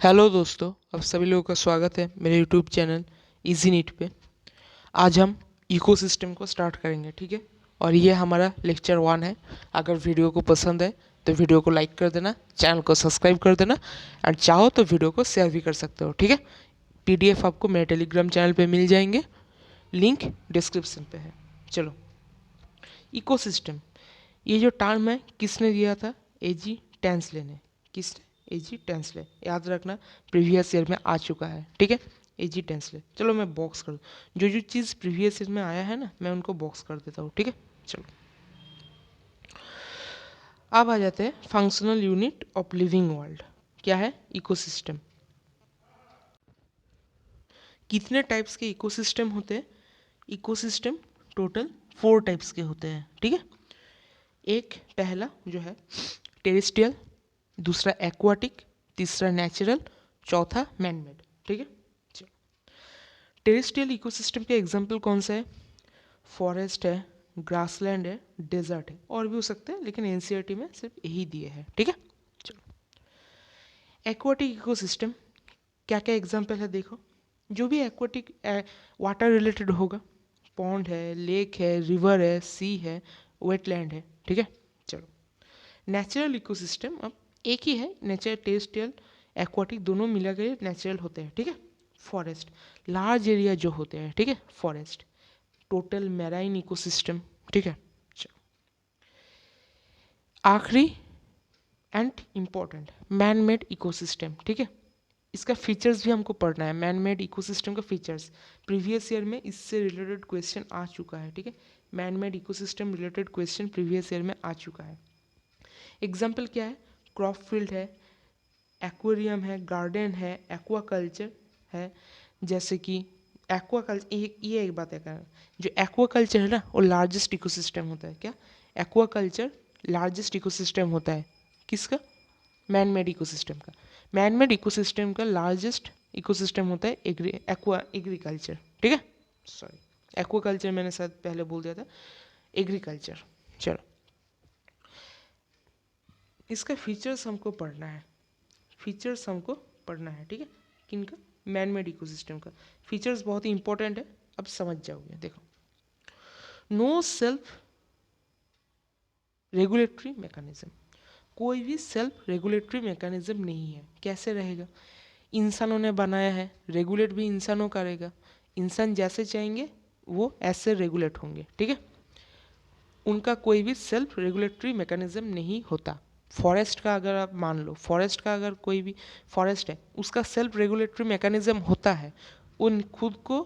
Hello दोस्तों, आप सभी लोगों का स्वागत है मेरे यूट्यूब चैनल इजी नीट पे। आज हम इकोसिस्टम को स्टार्ट करेंगे, ठीक है। और ये हमारा लेक्चर 1 है। अगर वीडियो को पसंद है तो वीडियो को लाइक कर देना, चैनल को सब्सक्राइब कर देना, और चाहो तो वीडियो को शेयर भी कर सकते हो, ठीक है। पीडीएफ आपको मेरे टेलीग्राम चैनल पे मिल जाएंगे, लिंक डिस्क्रिप्शन पे है। चलो, इकोसिस्टम, ये जो टर्म है किसने दिया था? एजी टेंसले ने। किसने? एजी टेंसले। याद रखना, प्रीवियस ईयर में आ चुका है, ठीक है। एजी टेंसले। चलो मैं बॉक्स कर दूँ, जो जो चीज़ प्रीवियस ईयर में आया है ना, मैं उनको बॉक्स कर देता हूँ, ठीक है। चलो, अब आ जाते हैं functional unit of living world. क्या है? इकोसिस्टम। कितने टाइप्स के इकोसिस्टम होते हैं? इकोसिस्टम टोटल 4 टाइप्स के होते हैं, ठीक है। एक पहला जो है टेरेस्ट्रियल, दूसरा एक्वाटिक, तीसरा नेचुरल, चौथा मैनमेड, ठीक है। टेरेस्ट्रियल इकोसिस्टम के एग्जांपल कौन सा है? फॉरेस्ट है, ग्रासलैंड है, डेजर्ट है, और भी हो सकते हैं लेकिन एनसीईआरटी में सिर्फ यही दिए हैं, ठीक है। चलो, एक्वाटिक इकोसिस्टम क्या क्या एग्जांपल है देखो। जो भी एक्वाटिक वाटर रिलेटेड होगा, पॉन्ड है, लेक है, रिवर है, सी है, वेटलैंड है, ठीक है। चलो, नेचुरल इकोसिस्टम अब एक ही है, नेचर टेरेस्ट्रियल एक्वाटिक दोनों मिला के नेचुरल होते हैं, ठीक है। फॉरेस्ट, लार्ज एरिया जो होते हैं, ठीक है, फॉरेस्ट। टोटल मैराइन इकोसिस्टम, ठीक है। आखिरी and important, man made ecosystem, ठीक है। इसका फीचर्स भी हमको पढ़ना है, मैन मेड इकोसिस्टम का फीचर्स। प्रीवियस ईयर में इससे रिलेटेड क्वेश्चन आ चुका है, ठीक है। Man made ecosystem related question previous year में आ चुका है। एग्जाम्पल क्या है? क्रॉप फील्ड है, एक्वेरियम है, गार्डन है, एक्वाकल्चर है। जैसे कि एक्वाकल्चर, ये एक बात है, जो एक्वाकल्चर है ना, वो लार्जेस्ट इकोसिस्टम होता है। क्या? एक्वाकल्चर लार्जेस्ट इकोसिस्टम होता है। किसका? मैन मेड इकोसिस्टम का। मैन मेड इकोसिस्टम का लार्जेस्ट इकोसिस्टम होता है एग्रीकल्चर, ठीक है। सॉरी, एक्वाकल्चर मैंने शायद पहले बोल दिया था, एग्रीकल्चर। चलो, इसका फीचर्स हमको पढ़ना है, फीचर्स हमको पढ़ना है, ठीक है। किनका? मैन मेड इकोसिस्टम का। फीचर्स बहुत ही इंपॉर्टेंट है, अब समझ जाओगे। देखो, नो सेल्फ रेगुलेटरी मैकेनिज्म, कोई भी सेल्फ रेगुलेटरी मैकेनिज्म नहीं है। कैसे रहेगा? इंसानों ने बनाया है, रेगुलेट भी इंसानों करेगा। इंसान जैसे चाहेंगे वो ऐसे रेगुलेट होंगे, ठीक है। उनका कोई भी सेल्फ रेगुलेटरी मैकेनिज्म नहीं होता। फॉरेस्ट का अगर आप मान लो, फॉरेस्ट का अगर कोई भी फॉरेस्ट है, उसका सेल्फ रेगुलेटरी मैकेनिज्म होता है, उन खुद को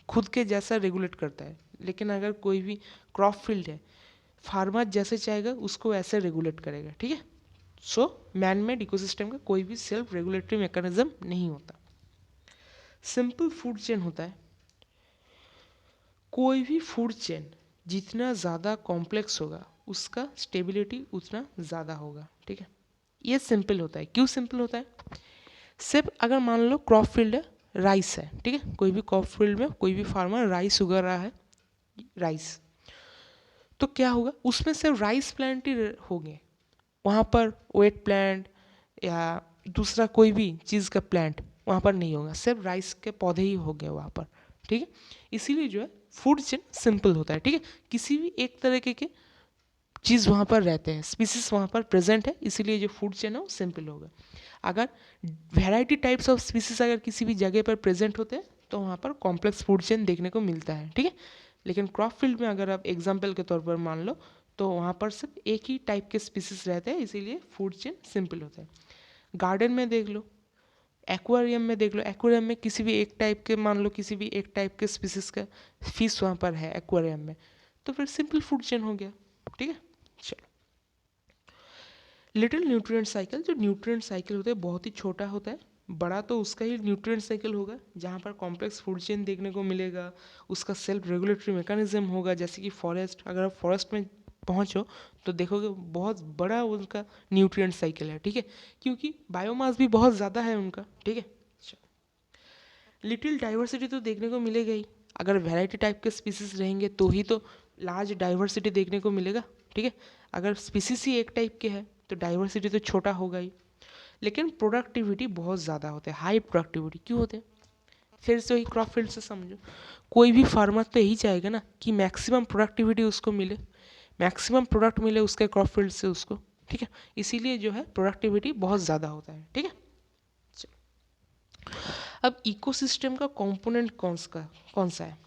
खुद के जैसा रेगुलेट करता है। लेकिन अगर कोई भी क्रॉप फील्ड है, फार्मर जैसे चाहेगा उसको ऐसे रेगुलेट करेगा, ठीक है। सो मैन मेड इकोसिस्टम का कोई भी सेल्फ रेगुलेटरी मैकेनिज्म नहीं होता। सिंपल फूड चेन होता है। कोई भी फूड चेन जितना ज़्यादा कॉम्प्लेक्स होगा उसका स्टेबिलिटी उतना ज़्यादा होगा, ठीक है। ये सिंपल होता है। क्यों सिंपल होता है? सिर्फ अगर मान लो क्रॉप फील्ड है, राइस है, ठीक है। कोई भी क्रॉप फील्ड में कोई भी फार्मर राइस उगा रहा है, राइस, तो क्या होगा? उसमें सिर्फ राइस प्लांट ही होंगे, वहाँ पर वेट प्लांट या दूसरा कोई भी चीज़ का प्लांट वहाँ पर नहीं होगा, सिर्फ राइस के पौधे ही होंगे वहाँ पर, ठीक है। इसीलिए जो है फूड चेन सिंपल होता है, ठीक है। किसी भी एक तरीके के चीज़ वहाँ पर रहते हैं, स्पीसीज वहाँ पर प्रेजेंट है, इसीलिए जो फूड चेन है वो सिंपल होगा। अगर वेराइटी टाइप्स ऑफ स्पीसीज अगर किसी भी जगह पर प्रेजेंट होते हैं तो वहाँ पर कॉम्प्लेक्स फूड चेन देखने को मिलता है, ठीक है। लेकिन क्रॉप फील्ड में अगर आप एग्जाम्पल के तौर पर मान लो तो वहाँ पर सिर्फ एक ही टाइप के स्पीसीज रहते हैं, इसीलिए फूड चेन सिंपल होता है। गार्डन में देख लो, एक्वेरियम में देख लो, एक्वेरियम में किसी भी एक टाइप के, मान लो किसी भी एक टाइप के स्पीसीज का फिश वहाँ पर है एक्वेरियम में, तो फिर सिंपल फूड चेन हो गया, ठीक है। चलो, लिटिल न्यूट्रिएंट साइकिल, जो न्यूट्रिएंट साइकिल होता है बहुत ही छोटा होता है, बड़ा तो उसका ही न्यूट्रिएंट साइकिल होगा जहाँ पर कॉम्प्लेक्स फूड चेन देखने को मिलेगा, उसका सेल्फ रेगुलेटरी मैकेनिज्म होगा। जैसे कि फॉरेस्ट, अगर आप फॉरेस्ट में पहुँचो तो देखोगे बहुत बड़ा उनका न्यूट्रिएंट साइकिल है, ठीक है, क्योंकि बायोमास भी बहुत ज़्यादा है उनका, ठीक है। लिटिल डाइवर्सिटी तो देखने को मिलेगा ही, अगर वैरायटी टाइप के स्पीसीज रहेंगे तो ही तो लार्ज डाइवर्सिटी देखने को मिलेगा, ठीक है। अगर स्पीसीज ही एक टाइप के है तो डाइवर्सिटी तो छोटा होगा ही। लेकिन प्रोडक्टिविटी बहुत ज़्यादा होते हैं, हाई प्रोडक्टिविटी क्यों होते हैं? फिर से वही क्रॉप फील्ड से समझो, कोई भी फार्मर तो यही चाहेगा ना कि मैक्सिमम प्रोडक्टिविटी उसको मिले, मैक्सिमम प्रोडक्ट मिले उसके क्रॉप फील्ड से उसको, ठीक है, इसीलिए जो है प्रोडक्टिविटी बहुत ज़्यादा होता है, ठीक है। अब इकोसिस्टम का कंपोनेंट कौन सा है?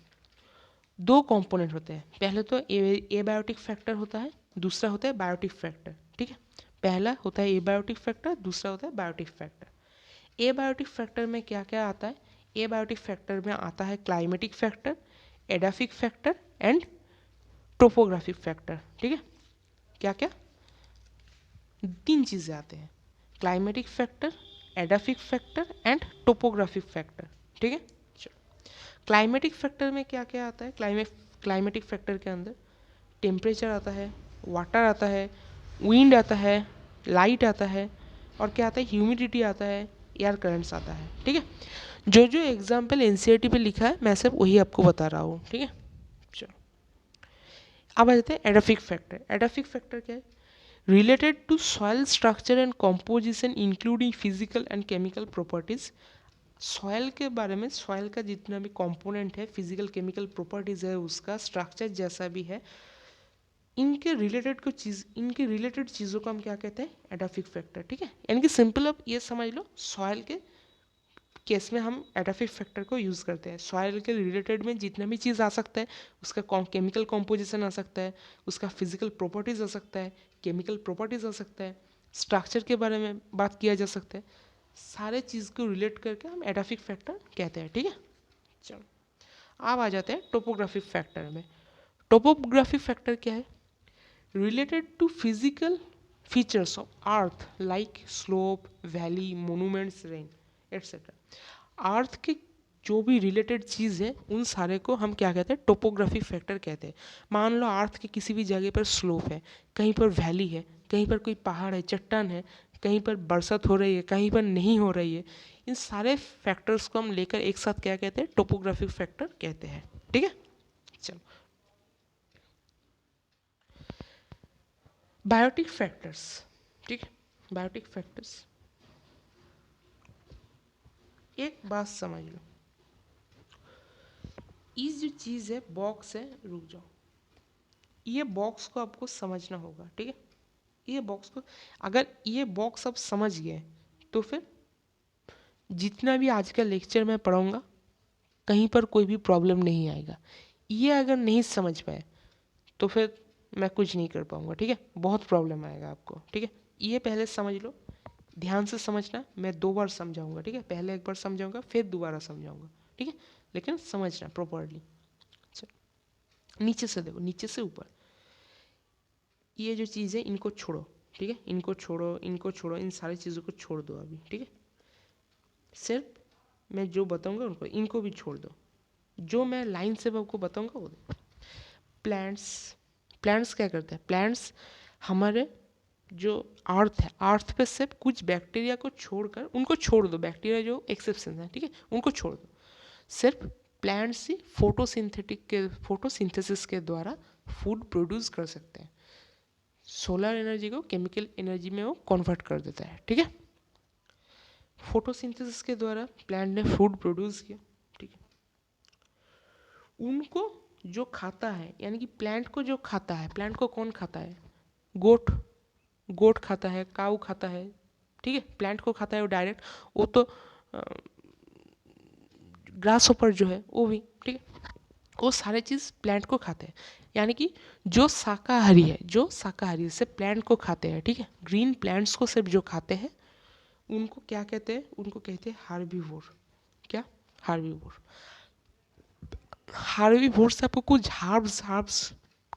दो कंपोनेंट होते हैं, पहले तो एबायोटिक फैक्टर होता है, दूसरा होता है बायोटिक फैक्टर, ठीक है। पहला होता है एबायोटिक फैक्टर, दूसरा होता है बायोटिक फैक्टर। एबायोटिक फैक्टर में क्या क्या आता है? एबायोटिक फैक्टर में आता है climatic factor, edaphic factor and topographic factor, ठीक है। क्या क्या? तीन चीज़ें आते हैं, climatic factor, edaphic factor and topographic factor, ठीक है। क्लाइमेटिक फैक्टर में क्या क्या आता है? क्लाइमेटिक फैक्टर के अंदर टेम्परेचर आता है, वाटर आता है, विंड आता है, लाइट आता है, और क्या आता है? ह्यूमिडिटी आता है, एयर करंट्स आता है, ठीक है। जो जो एग्जाम्पल एनसीईआरटी पे लिखा है मैं सब वही आपको बता रहा हूँ, ठीक है। चलो अब आ जाते हैं एडाफिक फैक्टर। एडाफिक फैक्टर क्या है? Related to soil structure and composition including physical and chemical properties. Soil के बारे में, सॉइल का जितना भी कंपोनेंट है, फिजिकल केमिकल प्रॉपर्टीज है, उसका स्ट्रक्चर जैसा भी है, इनके रिलेटेड चीज़ों को हम क्या कहते हैं? एडाफिक फैक्टर, ठीक है। यानी कि सिंपल अब ये समझ लो, सॉइल के केस में हम एडाफिक फैक्टर को यूज़ करते हैं। सॉइल के रिलेटेड में जितना भी चीज़ आ सकता है, उसका केमिकल कॉम्पोजिशन आ सकता है, उसका फिजिकल प्रॉपर्टीज आ सकता है, केमिकल प्रॉपर्टीज आ सकता है, स्ट्रक्चर के बारे में बात किया जा सकता है, सारे चीज़ को रिलेट करके हम एडाफिक फैक्टर कहते हैं, ठीक है। चलो अब आ जाते हैं टोपोग्राफिक फैक्टर में। टोपोग्राफिक फैक्टर क्या है? Related to physical features of earth like slope, valley, monuments, rain etcetera. Earth के जो भी रिलेटेड चीज़ है उन सारे को हम क्या कहते हैं? टोपोग्राफिक फैक्टर कहते हैं। मान लो अर्थ के किसी भी जगह पर स्लोप है, कहीं पर वैली है, कहीं पर कोई पहाड़ है, चट्टान है, कहीं पर बरसात हो रही है, कहीं पर नहीं हो रही है, इन सारे फैक्टर्स को हम लेकर एक साथ क्या कहते हैं? टोपोग्राफिक फैक्टर कहते हैं, ठीक है। चलो बायोटिक फैक्टर्स, ठीक है। बायोटिक फैक्टर्स, एक बात समझ लो, ये जो चीज़ है बॉक्स है, रुक जाओ, ये बॉक्स को आपको समझना होगा, ठीक है। ये बॉक्स को, अगर ये बॉक्स आप समझ गए तो फिर जितना भी आज का लेक्चर मैं पढ़ाऊँगा कहीं पर कोई भी प्रॉब्लम नहीं आएगा। ये अगर नहीं समझ पाए तो फिर मैं कुछ नहीं कर पाऊँगा, ठीक है, बहुत प्रॉब्लम आएगा आपको, ठीक है। ये पहले समझ लो, ध्यान से समझना, मैं 2 बार समझाऊंगा, ठीक है, पहले एक बार समझाऊंगा फिर दोबारा समझाऊंगा, ठीक है, लेकिन समझना प्रॉपरली। नीचे से देखो, नीचे से ऊपर, ये जो चीज़ है इनको छोड़ो, ठीक है, इनको छोड़ो, इनको छोड़ो, इन सारी चीज़ों को छोड़ दो अभी, ठीक है। सिर्फ मैं जो बताऊंगा उनको, इनको भी छोड़ दो, जो मैं लाइन से आपको बताऊंगा वो दो। प्लांट्स, प्लांट्स क्या करते हैं? प्लांट्स हमारे जो अर्थ है, अर्थ पे सिर्फ कुछ बैक्टीरिया को छोड़कर, उनको छोड़ दो, बैक्टीरिया जो एक्सेप्शन है, ठीक है, उनको छोड़ दो। सिर्फ प्लांट्स ही फोटोसिंथेसिस के द्वारा फूड प्रोड्यूस कर सकते हैं, सोलर एनर्जी को केमिकल एनर्जी में वो कन्वर्ट कर देता है, ठीक है। फोटोसिंथेसिस के द्वारा प्लांट ने फूड प्रोड्यूस किया, ठीक है। उनको जो खाता है, यानी कि प्लांट को जो खाता है, प्लांट को कौन खाता है? गोट, गोट खाता है, काऊ खाता है, ठीक है, प्लांट को खाता है वो डायरेक्ट, वो तो ग्रास ऊपर जो है वो भी, ठीक है, वो सारे चीज़ प्लांट को खाते हैं। यानी कि जो शाकाहारी है, जो शाकाहारी से प्लांट को खाते हैं, ठीक है, ग्रीन प्लांट्स को सिर्फ जो खाते हैं उनको क्या कहते हैं? उनको कहते हैं हार्बीवोर। क्या? हार्बीवोर। हार्बीवोर से आपको कुछ हर्ब्स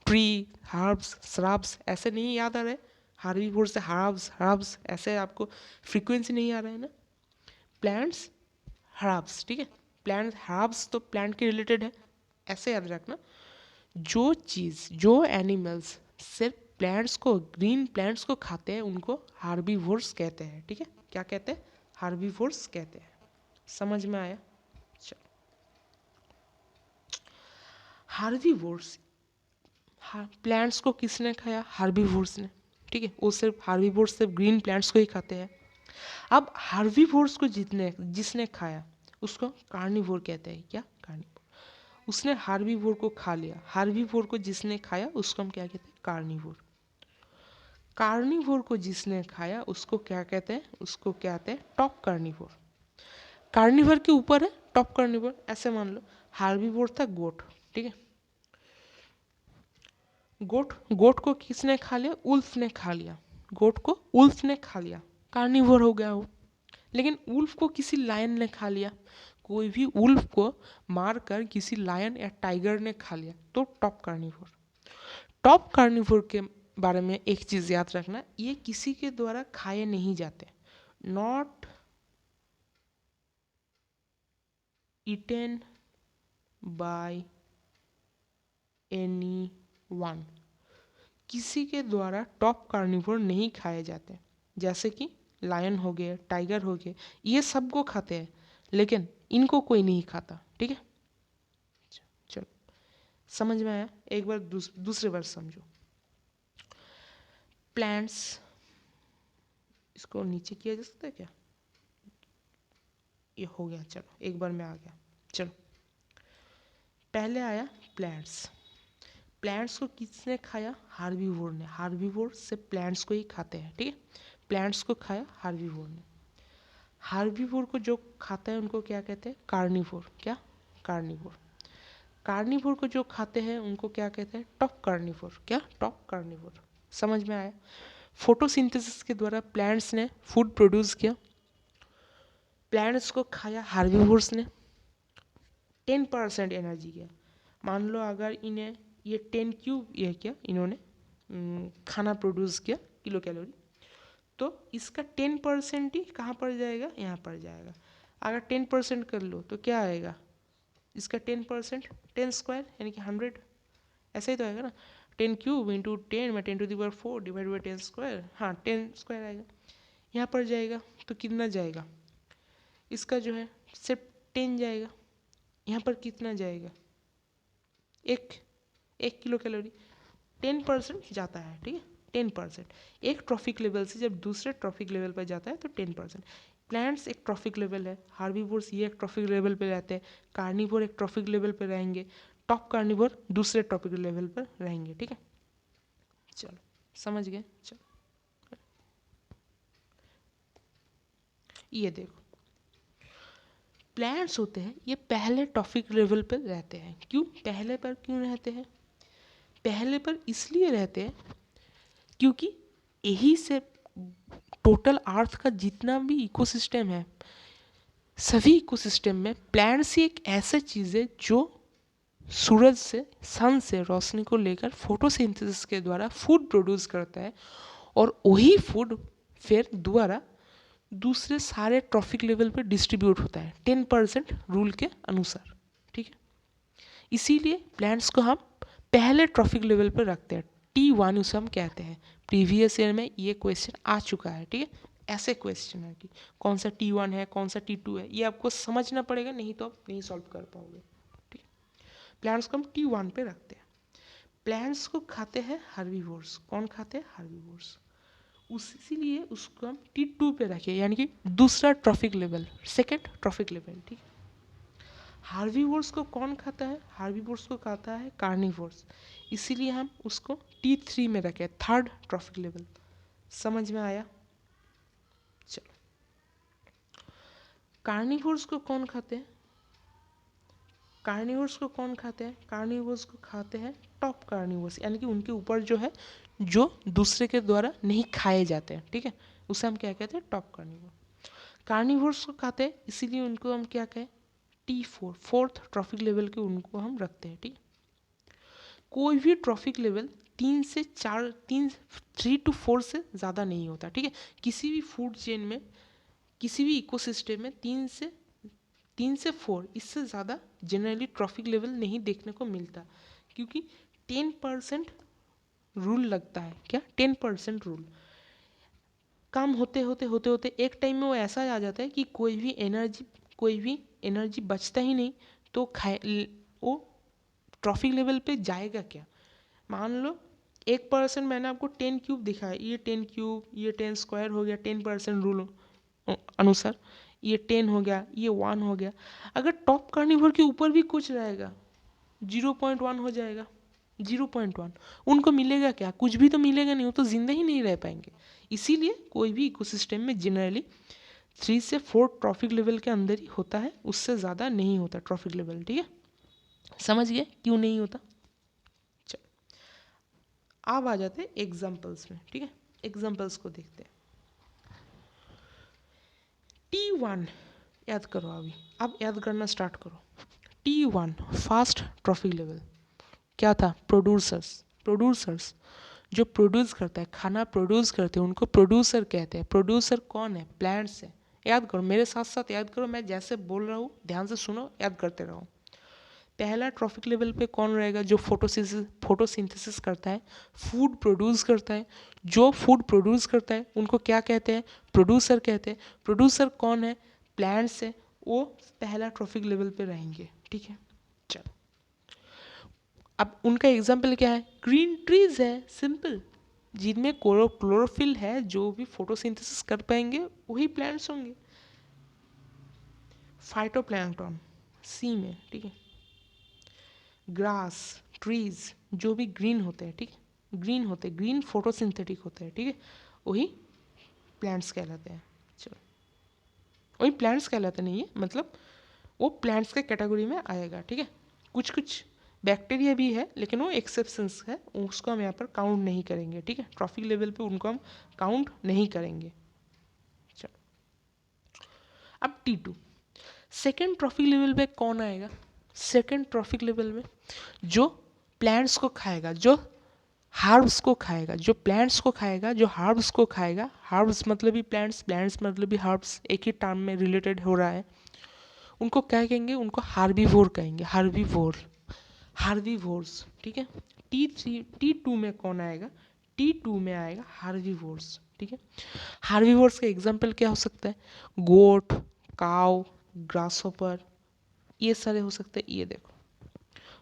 ट्री, हर्ब्स, श्रब्स ऐसे नहीं याद आ रहे? हार्बीवोर से हर्ब्स ऐसे आपको फ्रीक्वेंसी नहीं आ रहा है ना? प्लांट्स, हर्ब्स, ठीक है, प्लांट हर्ब्स तो प्लांट के रिलेटेड है, ऐसे याद रखना। जो चीज़, जो एनिमल्स सिर्फ प्लांट्स को, ग्रीन प्लांट्स को खाते हैं उनको हार्बीवोर्स कहते हैं, ठीक है। क्या कहते हैं? हार्बीवोर्स कहते हैं। समझ में आया? चलो, हार्बीवोर्स, प्लांट्स को किसने खाया? हार्बीवोर्स ने, ठीक है, वो सिर्फ हार्बीवोर्स सिर्फ ग्रीन प्लांट्स को ही खाते हैं। अब हार्बीवोर्स को जिसने खाया उसको कार्निवोर कहते हैं। क्या? कार्निवोर। उसने हार्बीवोर को खा लिया, हार्बीवोर को जिसने खाया उसको हम क्या कहते हैं? कार्निवोर। कार्निवोर को जिसने खाया उसको क्या कहते हैं? उसको क्या कहते हैं? Top carnivore. कार्निवोर के ऊपर है टॉप कार्निवोर। ऐसे मान लो हार्बीवोर था गोट, ठीक है। गोट को किसने खा लिया? उल्फ ने खा लिया। गोट को उल्फ ने खा लिया, कार्निवोर हो गया वो। लेकिन उल्फ को किसी लायन ने खा लिया, कोई भी उल्फ को मारकर किसी लायन या टाइगर ने खा लिया, तो टॉप कार्निवोर। टॉप कार्निवोर के बारे में एक चीज याद रखना, ये किसी के द्वारा खाए नहीं जाते। Not eaten by any one. किसी के द्वारा टॉप कार्निवोर नहीं खाए जाते। जैसे कि लायन हो गए, टाइगर हो गए, ये सबको खाते हैं लेकिन इनको कोई नहीं खाता, ठीक है। चलो समझ में आया? एक बार दूसरे बार समझो। प्लांट्स, इसको नीचे किया जा सकता है क्या? ये हो गया, चलो एक बार में आ गया। चलो पहले आया प्लांट्स। प्लांट्स को किसने खाया? हार्बीवोर ने। हार्बीवोर से प्लांट्स को ही खाते हैं, ठीक है। प्लांट्स को खाया हार्बीवोर ने। हार्बीवोर को जो खाता है उनको क्या कहते हैं? कार्निवोर। क्या? कार्निवोर। कार्निवोर को जो खाते हैं उनको क्या कहते हैं? Top carnivore. क्या? Top carnivore. समझ में आया? फोटोसिंथेसिस के द्वारा प्लांट्स ने फूड प्रोड्यूस किया, प्लांट्स को खाया हार्बीवोर्स ने, 10% एनर्जी किया। मान लो अगर इन्हें ये 10 क्यूब ये क्या इन्होंने खाना प्रोड्यूस किया किलो कैलोरी, तो इसका 10% ही कहाँ पर जाएगा? यहाँ पर जाएगा। अगर 10% कर लो तो क्या आएगा? इसका 10%, 10 स्क्वायर यानी कि 100, ऐसा ही तो आएगा ना। 10 क्यूब इंटू 10 में 10⁴ डिवाइड बाई 10 स्क्वायर, हाँ 10 स्क्वायर आएगा। यहाँ पर जाएगा तो कितना जाएगा? इसका जो है सिर्फ 10 जाएगा। यहाँ पर कितना जाएगा? एक किलो कैलोरी। 10% जाता है, ठीक है। 10% एक ट्रॉफिक लेवल से जब दूसरे ट्रॉफिक लेवल पर जाता है तो 10%। प्लांट्स एक ट्रॉफिक लेवल है, हार्बीवोर्स ये एक ट्रॉफिक लेवल पे रहते हैं, कार्निवोर एक ट्रॉफिक लेवल पे रहेंगे, टॉप कार्निवोर दूसरे ट्रॉफिक लेवल पर रहेंगे, ठीक है। चलो समझ गए? चलो ये देखो, प्लांट्स होते हैं ये पहले ट्रॉफिक लेवल पर रहते हैं। क्यों पहले पर क्यों रहते हैं? पहले पर इसलिए रहते हैं क्योंकि यही से टोटल अर्थ का जितना भी इकोसिस्टम है, सभी इकोसिस्टम में प्लांट्स ही एक ऐसा चीज़ है जो सूरज से, सन से रोशनी को लेकर फोटोसिंथेसिस के द्वारा फूड प्रोड्यूस करता है, और वही फूड फिर दोबारा दूसरे सारे ट्रॉफिक लेवल पर डिस्ट्रीब्यूट होता है 10% रूल के अनुसार, ठीक है। इसीलिए प्लांट्स को हम पहले ट्रॉफिक लेवल पर रखते हैं, T1 उसे हम कहते हैं। प्रीवियस ईयर में ये क्वेश्चन आ चुका है, ठीक है। ऐसे क्वेश्चन है कि कौन सा T1 है, कौन सा T2 है, ये आपको समझना पड़ेगा, नहीं तो आप नहीं सॉल्व कर पाओगे, ठीक है। प्लांट्स को हम T1 पे रखते हैं। प्लांट्स को खाते हैं हार्बीवोर्स। कौन खाते हैं? हार्बीवोर्स। इसीलिए उसको हम T2 पे रखें, यानी कि दूसरा trophic level, second trophic level, ठीक है। हार्बीवोर्स को कौन खाता है? हार्बीवोर्स को खाता है कार्निवोर्स, इसीलिए हम उसको T3 में रखें, थर्ड ट्रॉफिक लेवल। समझ में आया? चलो कार्निवोर्स को कौन खाते हैं? कार्निवोर्स को कौन खाते हैं? कार्निवोर्स को खाते हैं टॉप कार्निवोर्स, यानी कि उनके ऊपर जो है जो दूसरे के द्वारा नहीं खाए जाते हैं, ठीक है, उसे हम क्या कहते हैं? Top carnivore. कार्निवोर्स को खाते हैं इसीलिए उनको हम क्या कहें? T4, फोर्थ ट्रॉफिक लेवल के उनको हम रखते हैं, ठीक है। कोई भी ट्रॉफिक लेवल 3 to 4 से ज़्यादा नहीं होता, ठीक है। किसी भी फूड चेन में, किसी भी इकोसिस्टम में 3 से 4 इससे ज़्यादा जनरली ट्रॉफिक लेवल नहीं देखने को मिलता, क्योंकि 10% रूल लगता है। क्या? 10% रूल। काम होते होते एक टाइम में वो ऐसा आ जाता है कि कोई भी एनर्जी बचता ही नहीं, तो वो ट्रॉफिक लेवल पे जाएगा क्या? मान लो 1% मैंने आपको 10 क्यूब दिखाया, ये 10 क्यूब, ये 10 स्क्वायर हो गया, 10% रूल अनुसार ये 10 हो गया, ये 1 हो गया। अगर टॉप कार्निवोर के ऊपर भी कुछ रहेगा 0.1 हो जाएगा, 0.1 उनको मिलेगा क्या? कुछ भी तो मिलेगा नहीं, वो तो जिंदा ही नहीं रह पाएंगे। इसीलिए कोई भी इकोसिस्टम में जनरली 3 से 4 ट्रॉफिक लेवल के अंदर ही होता है, उससे ज़्यादा नहीं होता ट्रॉफिक लेवल। ठीक है, समझ गए क्यों नहीं होता? चलो अब आ जाते हैं एग्जाम्पल्स में। ठीक है, एग्जाम्पल्स को देखते हैं। T1 याद करो, अभी अब याद करना स्टार्ट करो। T1 फास्ट ट्रॉफिक लेवल क्या था? प्रोड्यूसर्स जो प्रोड्यूस करता है, खाना प्रोड्यूस करते हैं, उनको प्रोड्यूसर कहते हैं। प्रोड्यूसर कौन है? प्लांट्स है। याद करो, मेरे साथ साथ याद करो, मैं जैसे बोल रहा हूँ ध्यान से सुनो, याद करते रहो। पहला ट्रॉफिक लेवल पे कौन रहेगा? जो फोटोसिंथेसिस करता है, फूड प्रोड्यूस करता है। जो फूड प्रोड्यूस करता है उनको क्या कहते हैं? प्रोड्यूसर कहते हैं। प्रोड्यूसर कौन है? प्लांट्स है। वो पहला ट्रॉफिक लेवल पे रहेंगे। ठीक है, चलो अब उनका एग्जाम्पल क्या है? ग्रीन ट्रीज है, सिंपल। जिनमें क्लोरोफिल है, जो भी फोटोसिंथेसिस कर पाएंगे वही प्लांट्स होंगे। फाइटोप्लैंक्टन सी में। ठीक है, ग्रास, ट्रीज जो भी ग्रीन होते हैं, ठीक है, ग्रीन होते हैं, ग्रीन फोटोसिंथेटिक होते हैं, ठीक है, वही प्लांट्स कहलाते हैं। चलो वही प्लांट्स कहलाते नहीं है, मतलब वो प्लांट्स के कैटेगरी में आएगा। ठीक है, कुछ कुछ बैक्टीरिया भी है लेकिन वो एक्सेप्शंस है, उसको हम यहाँ पर काउंट नहीं करेंगे। ठीक है, ट्रॉफिक लेवल पे उनको हम काउंट नहीं करेंगे। चलो अब T2 सेकेंड ट्रॉफिक लेवल पे कौन आएगा? सेकेंड ट्रॉफिक लेवल में जो प्लांट्स को खाएगा, जो हार्ब्स को खाएगा, जो प्लांट्स को खाएगा, जो हार्ब्स को खाएगा। हार्ब्स मतलब भी प्लांट्स, प्लांट्स मतलब भी हार्ब्स, एक ही टर्म में रिलेटेड हो रहा है। उनको क्या कहेंगे? उनको हार्बीवोर कहेंगे। हार्बीवोर्स। ठीक है, T2 में कौन आएगा? T2 में आएगा हार्बीवोर्स। ठीक है, हार्बीवोर्स का एग्जाम्पल क्या हो सकता है? गोट, काव, ग्रासहॉपर, ये सारे हो सकते हैं। ये देखो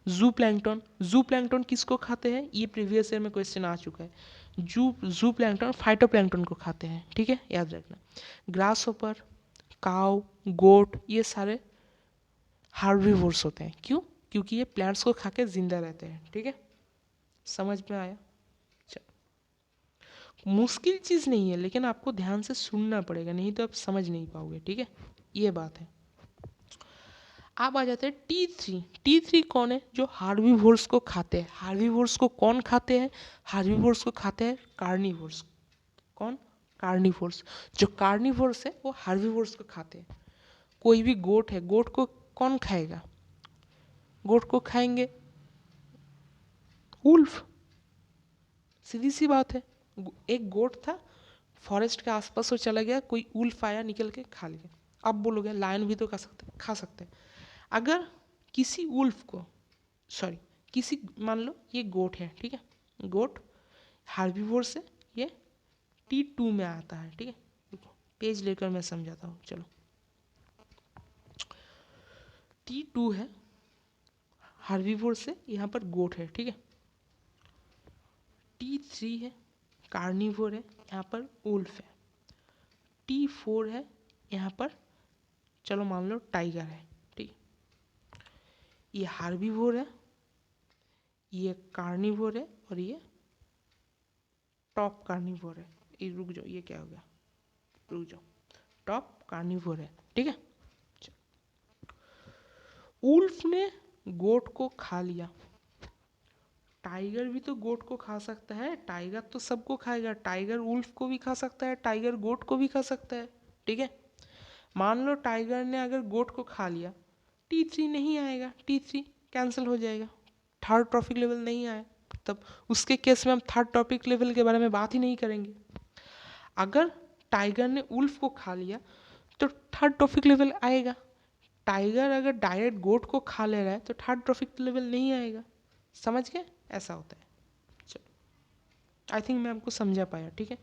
जू प्लैंकटन किसको खाते हैं? ये प्रीवियस ईयर में क्वेश्चन आ चुका है। जू प्लैंकटन फाइटोप्लैंकटन को खाते हैं। ठीक है, याद रखना। ग्रासहॉपर, काव, गोट, ये सारे हार्बीवोर्स होते हैं। क्यों? क्योंकि ये प्लांट्स को खा के जिंदा रहते हैं। ठीक है, समझ में आया? मुश्किल चीज़ नहीं है, लेकिन आपको ध्यान से सुनना पड़ेगा, नहीं तो आप समझ नहीं पाओगे। ठीक है, ये बात है। अब आ जाते हैं T3 कौन है? जो हार्बीवोर्स को खाते हैं। हार्बीवोर्स को कौन खाते हैं? हार्बीवोर्स को खाते हैं कार्निवोर्स। कौन? कार्निवोर्स। जो कार्निवोर्स है वो हार्बीवोर्स को खाते हैं। कोई भी गोट है, गोट को कौन खाएगा? गोट को खाएंगे वुल्फ, सीधी सी बात है। एक गोट था, फॉरेस्ट के आसपास वो चला गया, कोई वुल्फ आया, निकल के खा लिया। अब बोलोगे लायन भी तो खा सकते हैं। अगर किसी वुल्फ को, सॉरी किसी, मान लो ये गोट है, ठीक है, गोट हार्बीवोर से ये T2 में आता है। ठीक है, पेज लेकर मैं समझाता हूँ। चलो T2 है, हार्बीवोर से यहाँ पर गोट है। ठीक है, T3 है, कार्निवोर है, यहाँ पर वुल्फ है। T4 है, यहाँ पर चलो मान लो टाइगर है। ठीक, ये हार्बीवोर है, ये कार्निवोर है, और ये टॉप कार्निवोर है। ये रुक जाओ, ये क्या हो गया? रुक जाओ, टॉप कार्निवोर है। ठीक है, वुल्फ ने गोट को खा लिया। टाइगर भी तो गोट को खा सकता है। टाइगर तो सबको खाएगा। टाइगर वुल्फ को भी खा सकता है, टाइगर गोट को भी खा सकता है। ठीक है, मान लो टाइगर ने अगर गोट को खा लिया, T3 नहीं आएगा, T3 कैंसिल हो जाएगा, थर्ड ट्रॉफिक लेवल नहीं आया। तब उसके केस में हम थर्ड टॉपिक लेवल के बारे में बात ही नहीं करेंगे। अगर टाइगर ने वुल्फ को खा लिया तो थर्ड ट्रॉफिक लेवल आएगा। टाइगर अगर डायरेक्ट गोट को खा ले रहा है तो थर्ड ट्रॉफिक लेवल नहीं आएगा। समझ गए? ऐसा होता है। चलो आई थिंक मैं आपको समझा पाया। ठीक है,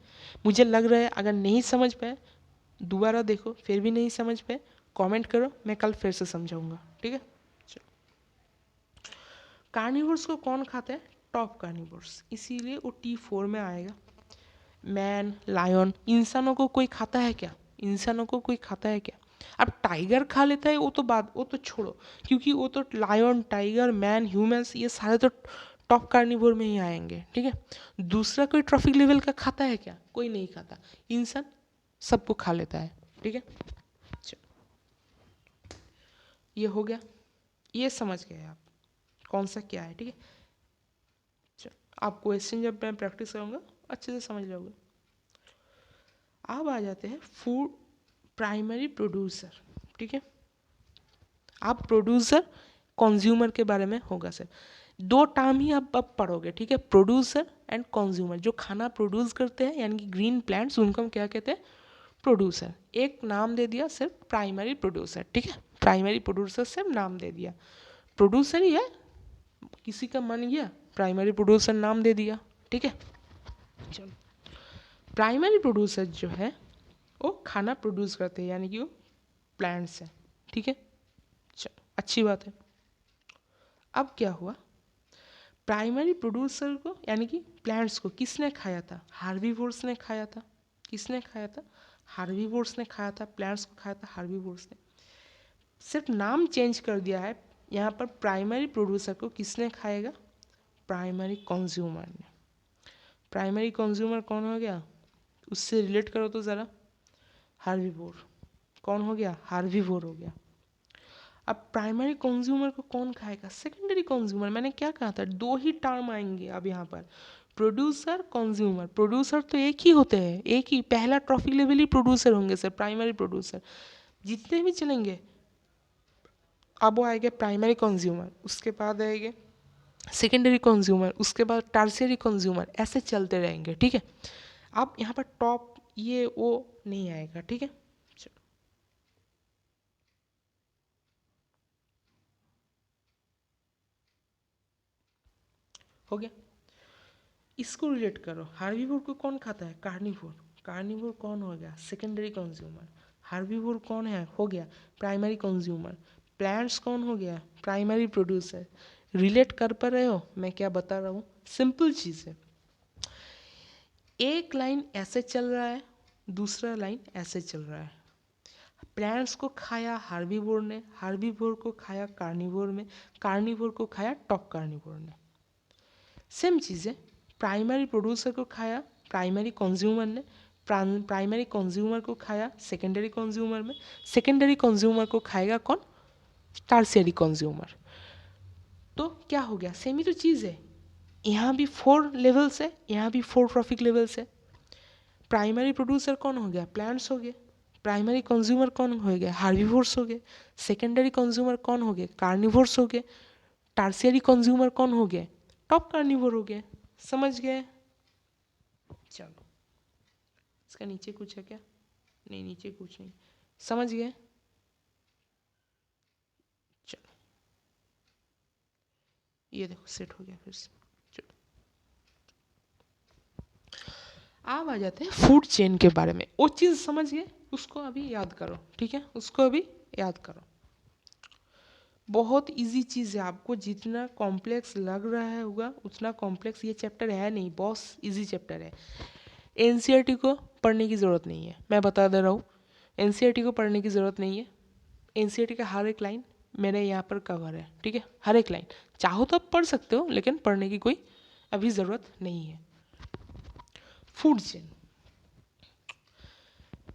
मुझे लग रहा है अगर नहीं समझ पाए दोबारा देखो, फिर भी नहीं समझ पाए कमेंट करो, मैं कल फिर से समझाऊंगा। ठीक है, चलो कार्निवोर्स को कौन खाता है? टॉप कार्निवोर्स, इसीलिए वो T4 में आएगा। मैन, लायन, इंसानों को कोई खाता है क्या? इंसानों को कोई खाता है क्या? अब टाइगर खा लेता है वो तो बात, वो तो छोड़ो, क्योंकि वो तो लायन, टाइगर, मैन, ह्यूमंस ये सारे तो टॉप कार्निवोर में ही आएंगे, ठीक है। दूसरा कोई ट्रॉफिक लेवल का खाता है क्या? कोई नहीं खाता। इंसान सबको खा लेता है, ठीक है। ये हो गया, ये समझ गए आप कौन सा क्या है, ठीक है। आप क्वेश्चन जब मैं प्रैक्टिस करूँगा अच्छे से समझ लोगे। अब आ जाते हैं फूड प्राइमरी प्रोड्यूसर, ठीक है। आप प्रोड्यूसर कंज्यूमर के बारे में होगा सर, दो टर्म ही आप अब पढ़ोगे, ठीक है। प्रोड्यूसर एंड कंज्यूमर, जो खाना प्रोड्यूस करते हैं यानी कि ग्रीन प्लांट्स, उनको हम क्या कहते हैं? प्रोड्यूसर। एक नाम दे दिया सिर्फ प्राइमरी प्रोड्यूसर, ठीक है। प्राइमरी प्रोड्यूसर सिर्फ नाम दे दिया, प्रोड्यूसर ही है, किसी का मन गया प्राइमरी प्रोड्यूसर नाम दे दिया, ठीक है। चलो, प्राइमरी प्रोड्यूसर जो है वो खाना प्रोड्यूस करते हैं यानी कि वो प्लांट्स हैं, ठीक है। चलो, अच्छी बात है। अब क्या हुआ, प्राइमरी प्रोड्यूसर को यानी कि प्लांट्स को किसने खाया था? हार्बीवोर्स ने खाया था। किसने खाया था? हार्बीवोर्स ने खाया था। प्लांट्स को खाया था हार्बीवोर्स ने। सिर्फ नाम चेंज कर दिया है, यहाँ पर प्राइमरी प्रोड्यूसर को किसने खाएगा? प्राइमरी कंज्यूमर ने। प्राइमरी कंज्यूमर कौन हो गया? उससे रिलेट करो तो ज़रा, हार्बीवोर। कौन हो गया? हार्बीवोर हो गया। अब प्राइमरी कंज्यूमर को कौन खाएगा? Secondary consumer. मैंने क्या कहा था, दो ही टर्म आएंगे अब यहाँ पर, प्रोड्यूसर, कंज्यूमर। प्रोड्यूसर तो एक ही होते हैं, एक ही, पहला ट्रॉफी लेवल ही प्रोड्यूसर होंगे सर, प्राइमरी प्रोड्यूसर। जितने भी चलेंगे, अब वो आएंगे प्राइमरी कंज्यूमर, उसके बाद आएंगे सेकेंडरी कंज्यूमर, उसके बाद टर्शियरी कंज्यूमर, ऐसे चलते रहेंगे, ठीक है। अब यहाँ पर टॉप ये वो नहीं आएगा, ठीक है। हो गया, इसको रिलेट करो। हार्बीवोर को कौन खाता है? कार्निवोर। कार्निवोर कौन हो गया? Secondary consumer. हार्बीवोर कौन है? हो गया प्राइमरी कंज्यूमर। प्लांट्स कौन हो गया? Primary producer. रिलेट कर पा रहे हो मैं क्या बता रहा हूँ? सिंपल चीज़ है। एक लाइन ऐसे चल रहा है, दूसरा लाइन ऐसे चल रहा है। प्लांट्स को खाया हार्बीवोर ने, हार्बीवोर को खाया कार्निवोर में, कार्निवोर को खाया टॉप कार्निवोर ने। सेम चीज़ है, प्राइमरी प्रोड्यूसर को खाया प्राइमरी कंज्यूमर ने, प्राइमरी कंज्यूमर को खाया सेकेंडरी कंज्यूमर में, सेकेंडरी कंज्यूमर को खाएगा कौन? Tertiary consumer. तो क्या हो गया? सेम ही तो चीज़ है। यहाँ भी 4 लेवल्स है, यहाँ भी 4 ट्रॉफिक लेवल्स है। प्राइमरी प्रोड्यूसर कौन हो गया? प्लांट्स हो गए। प्राइमरी कंज्यूमर कौन हो गया? हार्बीवोर्स हो गए। सेकेंडरी कंज्यूमर कौन हो गए? कार्निवोर्स हो गए। टर्शियरी कंज्यूमर कौन हो गए? टॉप कार्निवोर हो गए। समझ गए? चलो, इसका नीचे कुछ है क्या? नहीं, नीचे कुछ नहीं। समझ गए? चलो, ये देखो सेट हो गया फिर से। चलो, अब आ जाते हैं फूड चेन के बारे में। वो चीज़ समझ गए, उसको अभी याद करो, ठीक है। उसको अभी याद करो। बहुत इजी चीज़ है, आपको जितना कॉम्प्लेक्स लग रहा है होगा उतना कॉम्प्लेक्स ये चैप्टर है नहीं, बहुत इजी चैप्टर है। एनसीईआरटी को पढ़ने की ज़रूरत नहीं है, मैं बता दे रहा हूँ। एनसीईआरटी को पढ़ने की ज़रूरत नहीं है। एनसीईआरटी का हर एक लाइन मेरे यहाँ पर कवर है, ठीक है। हर एक लाइन चाहो तो आप पढ़ सकते हो, लेकिन पढ़ने की कोई अभी ज़रूरत नहीं है। फूड चेन,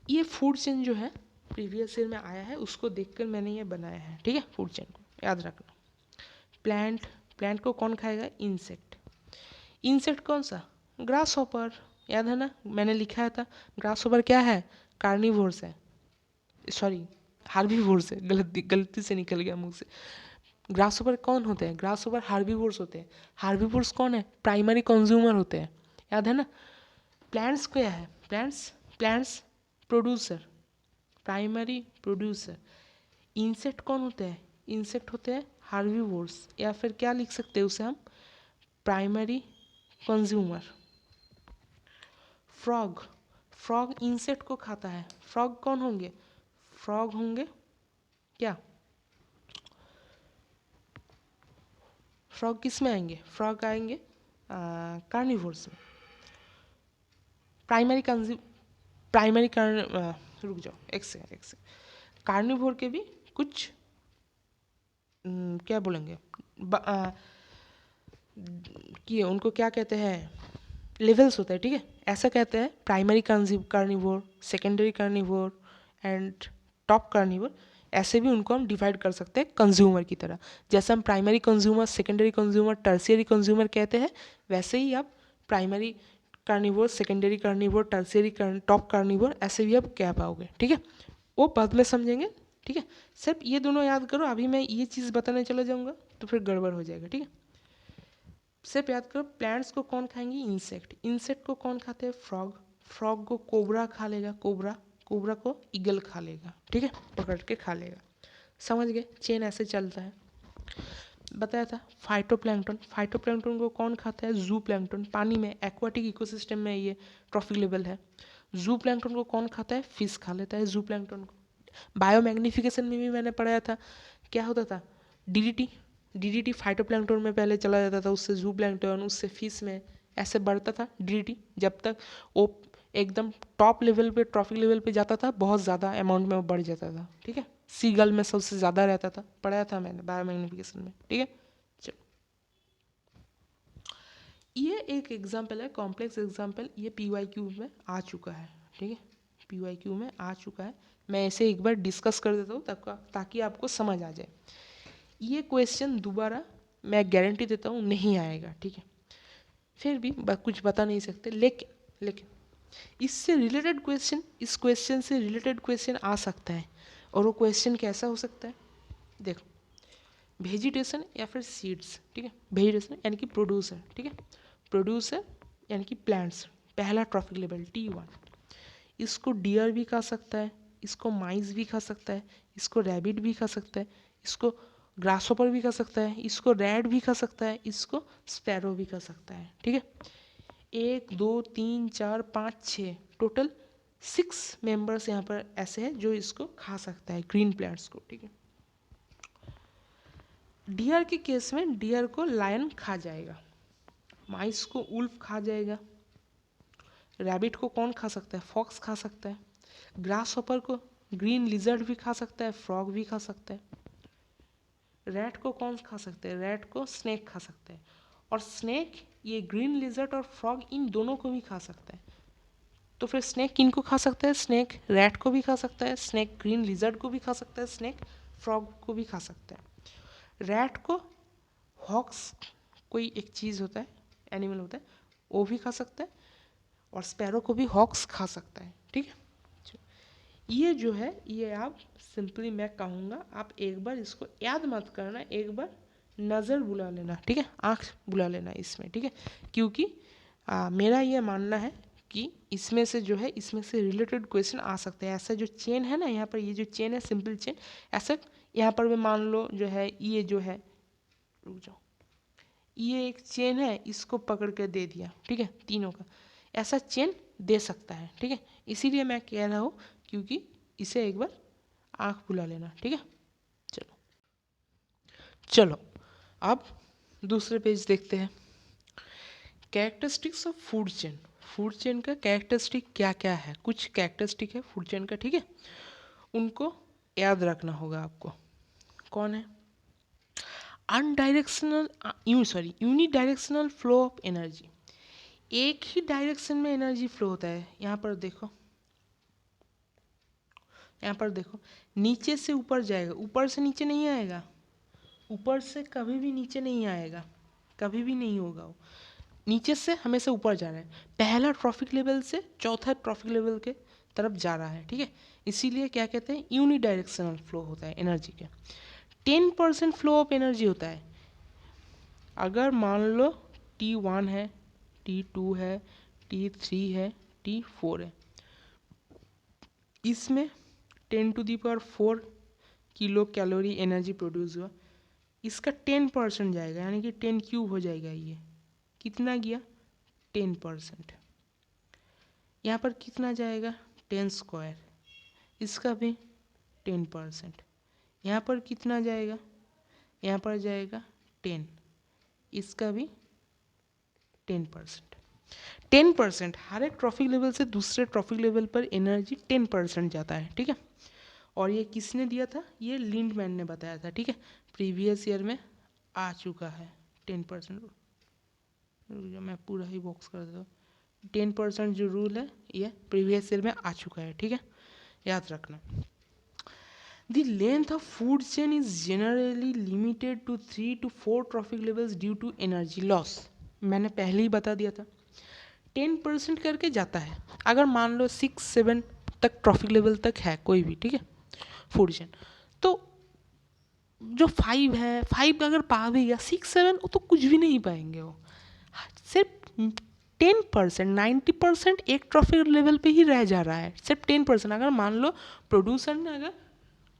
ये फूड चेन जो है प्रीवियस ईयर में आया है, उसको देखकर मैंने ये बनाया है, ठीक है। फूड चेन को याद रखना। प्लांट, प्लांट को कौन खाएगा? इंसेक्ट। इंसेक्ट कौन सा? ग्रास हॉपर, याद है ना, मैंने लिखा था। ग्रास हॉपर क्या है? कार्निवोर्स है, सॉरी हार्बीवोर्स है, गलती से निकल गया मुंह से। ग्रास हॉपर कौन होते हैं? ग्रास हॉपर हार्बीवोर्स होते हैं। हार्बीवोर्स कौन है? प्राइमरी कंज्यूमर होते हैं, याद है ना। प्लांट्स क्या है? Plants, plants producer, primary producer. Insect कौन होते हैं? इंसेक्ट होते हैं हार्बीवोर्स, या फिर क्या लिख सकते हैं उसे हम? Primary consumer. Frog, frog insect को खाता है। फ्रॉग कौन होंगे? फ्रॉग होंगे क्या? फ्रॉग किस में आएंगे? फ्रॉग आएंगे कार्निवोर्स में। प्राइमरी कंज्यू प्राइमरी रुक जाओ एक सेकंड। कार्निवोर के भी कुछ क्या बोलेंगे कि उनको क्या कहते हैं, लेवल्स होते हैं, ठीक है। ऐसा कहते हैं primary carnivore, secondary carnivore and top carnivore. ऐसे भी उनको हम डिवाइड कर सकते हैं कंज्यूमर की तरह। जैसे हम primary consumer, secondary consumer, tertiary consumer कहते हैं, वैसे ही आप primary carnivore, secondary carnivore, tertiary top carnivore ऐसे भी आप कह पाओगे, ठीक है। वो बाद में समझेंगे, ठीक है। सिर्फ ये दोनों याद करो, अभी मैं ये चीज़ बताने चला जाऊँगा तो फिर गड़बड़ हो जाएगा, ठीक है। सिर्फ याद करो, प्लांट्स को कौन खाएंगे, इंसेक्ट। इंसेक्ट को कौन खाते हैं, फ्रॉग। फ्रॉग को कोबरा खा लेगा, कोबरा। कोबरा को ईगल खा लेगा, ठीक है, पकड़ के खा लेगा। समझ गए, चेन ऐसे चलता है। बताया था फाइटोप्लैंक्टन। फाइटोप्लैंक्टन को कौन खाता है, जू प्लैंक्टन। पानी में एक्वाटिक इकोसिस्टम में ये ट्रॉफिक लेवल है। जू प्लैंक्टन को कौन खाता है, फिश खा लेता है जू प्लैंक्टन को। बायोमैग्निफिकेशन में भी मैंने पढ़ाया था, क्या होता था, डीडीटी। डीडीटी फाइटोप्लैंक्टन में पहले चला जाता था, उससे जू प्लैंक्टन, उससे फिश में ऐसे बढ़ता था डीडीटी, जब तक वो एकदम टॉप लेवल पे, ट्रॉफिक लेवल पे जाता था, बहुत ज़्यादा अमाउंट में वो बढ़ जाता था, ठीक है। सीगल में सबसे ज़्यादा रहता था, पढ़ाया था मैंने बायोमैग्निफिकेशन में, ठीक है। चलो, ये एक एग्जाम्पल है, कॉम्प्लेक्स एग्जाम्पल, ये PYQ में आ चुका है, ठीक है, PYQ में आ चुका है। मैं इसे एक बार डिस्कस कर देता हूँ ताकि आपको समझ आ जाए। ये क्वेश्चन दोबारा मैं गारंटी देता हूँ नहीं आएगा, ठीक है। फिर भी कुछ बता नहीं सकते, लेकिन इससे रिलेटेड क्वेश्चन, इस क्वेश्चन से रिलेटेड क्वेश्चन आ सकता है। और वो क्वेश्चन कैसा हो सकता है, देखो, वेजिटेशन या फिर सीड्स, ठीक है। वेजिटेशन यानी कि प्रोड्यूसर, ठीक है, प्रोड्यूसर यानी कि प्लांट्स, पहला ट्रॉफिक लेवल T1। इसको डियर भी खा सकता है, इसको माइस भी खा सकता है, इसको रैबिट भी खा सकता है, इसको ग्रासहोपर भी खा सकता है, इसको रैट भी खा सकता है, इसको स्पैरो भी खा सकता है, ठीक है। 1 2 3 4 5 6 टोटल 6 मेंबर्स यहाँ पर ऐसे हैं जो इसको खा सकता है, ग्रीन प्लांट्स को, ठीक है। डियर के केस में डियर को लायन खा जाएगा, माइस को उल्फ खा जाएगा, रैबिट को कौन खा सकता है, फॉक्स खा सकता है, ग्रास हॉपर को ग्रीन लिजर्ड भी खा सकता है, फ्रॉग भी खा सकता है, रैट को कौन खा सकता है, रैट को स्नेक खा सकता है। और स्नेक, ये ग्रीन लिजर्ड और फ्रॉग इन दोनों को भी खा सकता है। तो फिर स्नेक किन को खा सकता है, स्नेक रैट को भी खा सकता है, स्नेक ग्रीन लिजर्ड को भी खा सकता है, स्नेक फ्रॉग को भी खा सकता है। रैट को हॉक्स, कोई एक चीज़ होता है, एनिमल होता है, वो भी खा सकता है, और स्पैरो को भी हॉक्स खा सकता है, ठीक है। ये जो है, ये आप सिंपली मैं कहूँगा, आप एक बार इसको याद मत करना, एक बार नज़र बुला लेना, ठीक है, आँख बुला लेना इसमें, ठीक है। क्योंकि मेरा ये मानना है कि इसमें से जो है, इसमें से रिलेटेड क्वेश्चन आ सकते हैं। ऐसा जो चेन है ना, यहाँ पर ये जो चेन है, सिंपल चेन, ऐसा यहाँ पर भी मान लो जो है, ये जो है, रुक जाओ, ये एक चेन है, इसको पकड़ कर दे दिया, ठीक है, तीनों का ऐसा चेन दे सकता है, ठीक है। इसीलिए मैं कह रहा हूँ, क्योंकि इसे एक बार आँख बुला लेना, ठीक है। चलो चलो, अब दूसरे पेज देखते हैं, characteristics of food chain. Food chain का कैरेक्टरिस्टिक क्या क्या है, कुछ कैरेक्टरिस्टिक है फूड चेन का, ठीक है, उनको याद रखना होगा आपको। कौन है, अनडायरेक्शनल यूनिडायरेक्शनल फ्लो ऑफ एनर्जी, एक ही डायरेक्शन में एनर्जी फ्लो होता है। यहाँ पर देखो, यहाँ पर देखो, नीचे से ऊपर जाएगा, ऊपर से नीचे नहीं आएगा, ऊपर से कभी भी नीचे नहीं आएगा, कभी भी नहीं होगा वो, नीचे से हमेशा ऊपर जा रहा है, पहला ट्रॉफिक लेवल से चौथा ट्रॉफिक लेवल के तरफ जा रहा है, ठीक है। इसीलिए क्या कहते हैं, यूनिडायरेक्शनल फ्लो होता है एनर्जी के। 10% फ्लो ऑफ एनर्जी होता है। अगर मान लो T1 है, T2 है, T3 है, T4 है, इसमें 10⁴ किलो कैलोरी एनर्जी प्रोड्यूस हुआ, इसका 10% जाएगा, यानी कि 10³ हो जाएगा। ये कितना गया, 10%। यहाँ पर कितना जाएगा, 10², इसका भी 10%। यहाँ पर कितना जाएगा, यहाँ पर जाएगा 10, इसका भी 10%। 10%, हर एक ट्रॉफिक लेवल से दूसरे ट्रॉफिक लेवल पर एनर्जी 10% जाता है, ठीक है। और ये किसने दिया था? ये लिंडमैन ने बताया था, ठीक है। प्रीवियस ईयर में आ चुका है 10%। मैं पूरा ही बॉक्स कर देता हूँ। 10% जो रूल है ये प्रीवियस ईयर में आ चुका है, ठीक है, याद रखना। The length of food chain is generally limited to 3 to 4 trophic levels due to energy loss. मैंने पहले ही बता दिया था 10% करके जाता है। अगर मान लो 6-7 तक ट्रॉफिक लेवल तक है कोई भी, ठीक है, फूड चेन, तो जो 5 है, 5 अगर पा भी गया, 6-7 वो तो कुछ भी नहीं पाएंगे। वो सिर्फ 10%, 90% एक ट्रॉफिक लेवल पे ही रह जा रहा है, सिर्फ 10%। अगर मान लो प्रोड्यूसर ने अगर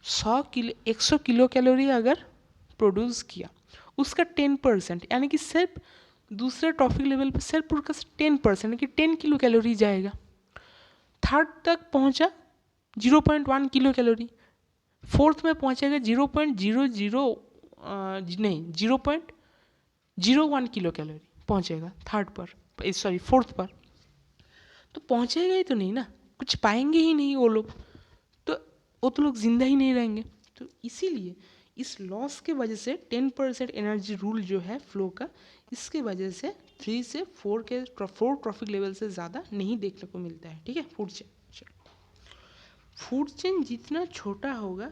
100 किलो कैलोरी अगर प्रोड्यूस किया, उसका 10% यानी कि सिर्फ दूसरे ट्रॉफिक लेवल पर सिर्फ उसका 10% यानी कि 10 किलो कैलोरी जाएगा। थर्ड तक पहुंचा 0.1 किलो कैलोरी, फोर्थ में पहुंचेगा 0.01 किलो कैलोरी पहुंचेगा थर्ड पर, सॉरी फोर्थ पर। तो पहुंचेगा ही तो नहीं ना, कुछ पाएंगे ही नहीं वो लोग, तो वो तो लोग जिंदा ही नहीं रहेंगे। तो इसीलिए इस लॉस के वजह से 10% एनर्जी रूल जो है फ्लो का, इसके वजह से 3 से 4 ट्रॉफिक लेवल से ज़्यादा नहीं देखने को मिलता है, ठीक है। फूड चेन जितना छोटा होगा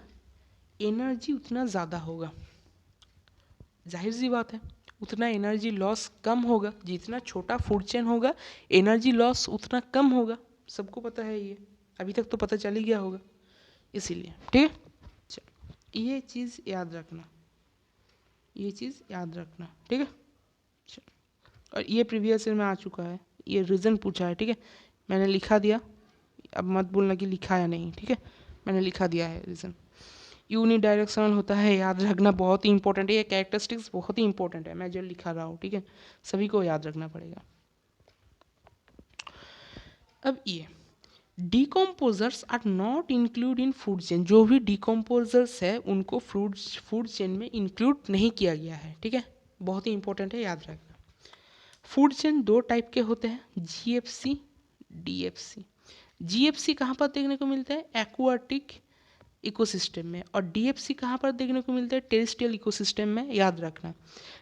एनर्जी उतना ज़्यादा होगा, जाहिर सी बात है, उतना एनर्जी लॉस कम होगा। जितना छोटा फूड चेन होगा एनर्जी लॉस उतना कम होगा, सबको पता है ये, अभी तक तो पता चल ही गया होगा, इसीलिए, ठीक है। चलो ये चीज़ याद रखना, ये चीज़ याद रखना, ठीक है। चलो, और ये प्रीवियस ईयर में आ चुका है, ये रीज़न पूछा है, ठीक है, मैंने लिखा दिया, अब मत बोलना कि लिखा या नहीं, ठीक है, मैंने लिखा दिया है रीज़न। यूनिडायरेक्शनल होता है, याद रखना, बहुत ही इंपॉर्टेंट है, ये कैरेक्टरिस्टिक्स बहुत ही इंपॉर्टेंट है, मैं जो लिखा रहा हूँ, ठीक है, सभी को याद रखना पड़ेगा। अब ये decomposers are not include in food chain, जो भी डिकम्पोजर्स है उनको फूड चेन में इंक्लूड नहीं किया गया है, ठीक है, बहुत ही इंपॉर्टेंट है, याद रखना। फूड चेन 2 टाइप के होते हैं, जीएफसी, डीएफसी। जीएफसी कहाँ पर देखने को मिलता है? एक्वाटिक इकोसिस्टम में, और डीएफसी कहाँ पर देखने को मिलता है? टेरेस्ट्रियल इकोसिस्टम में, याद रखना।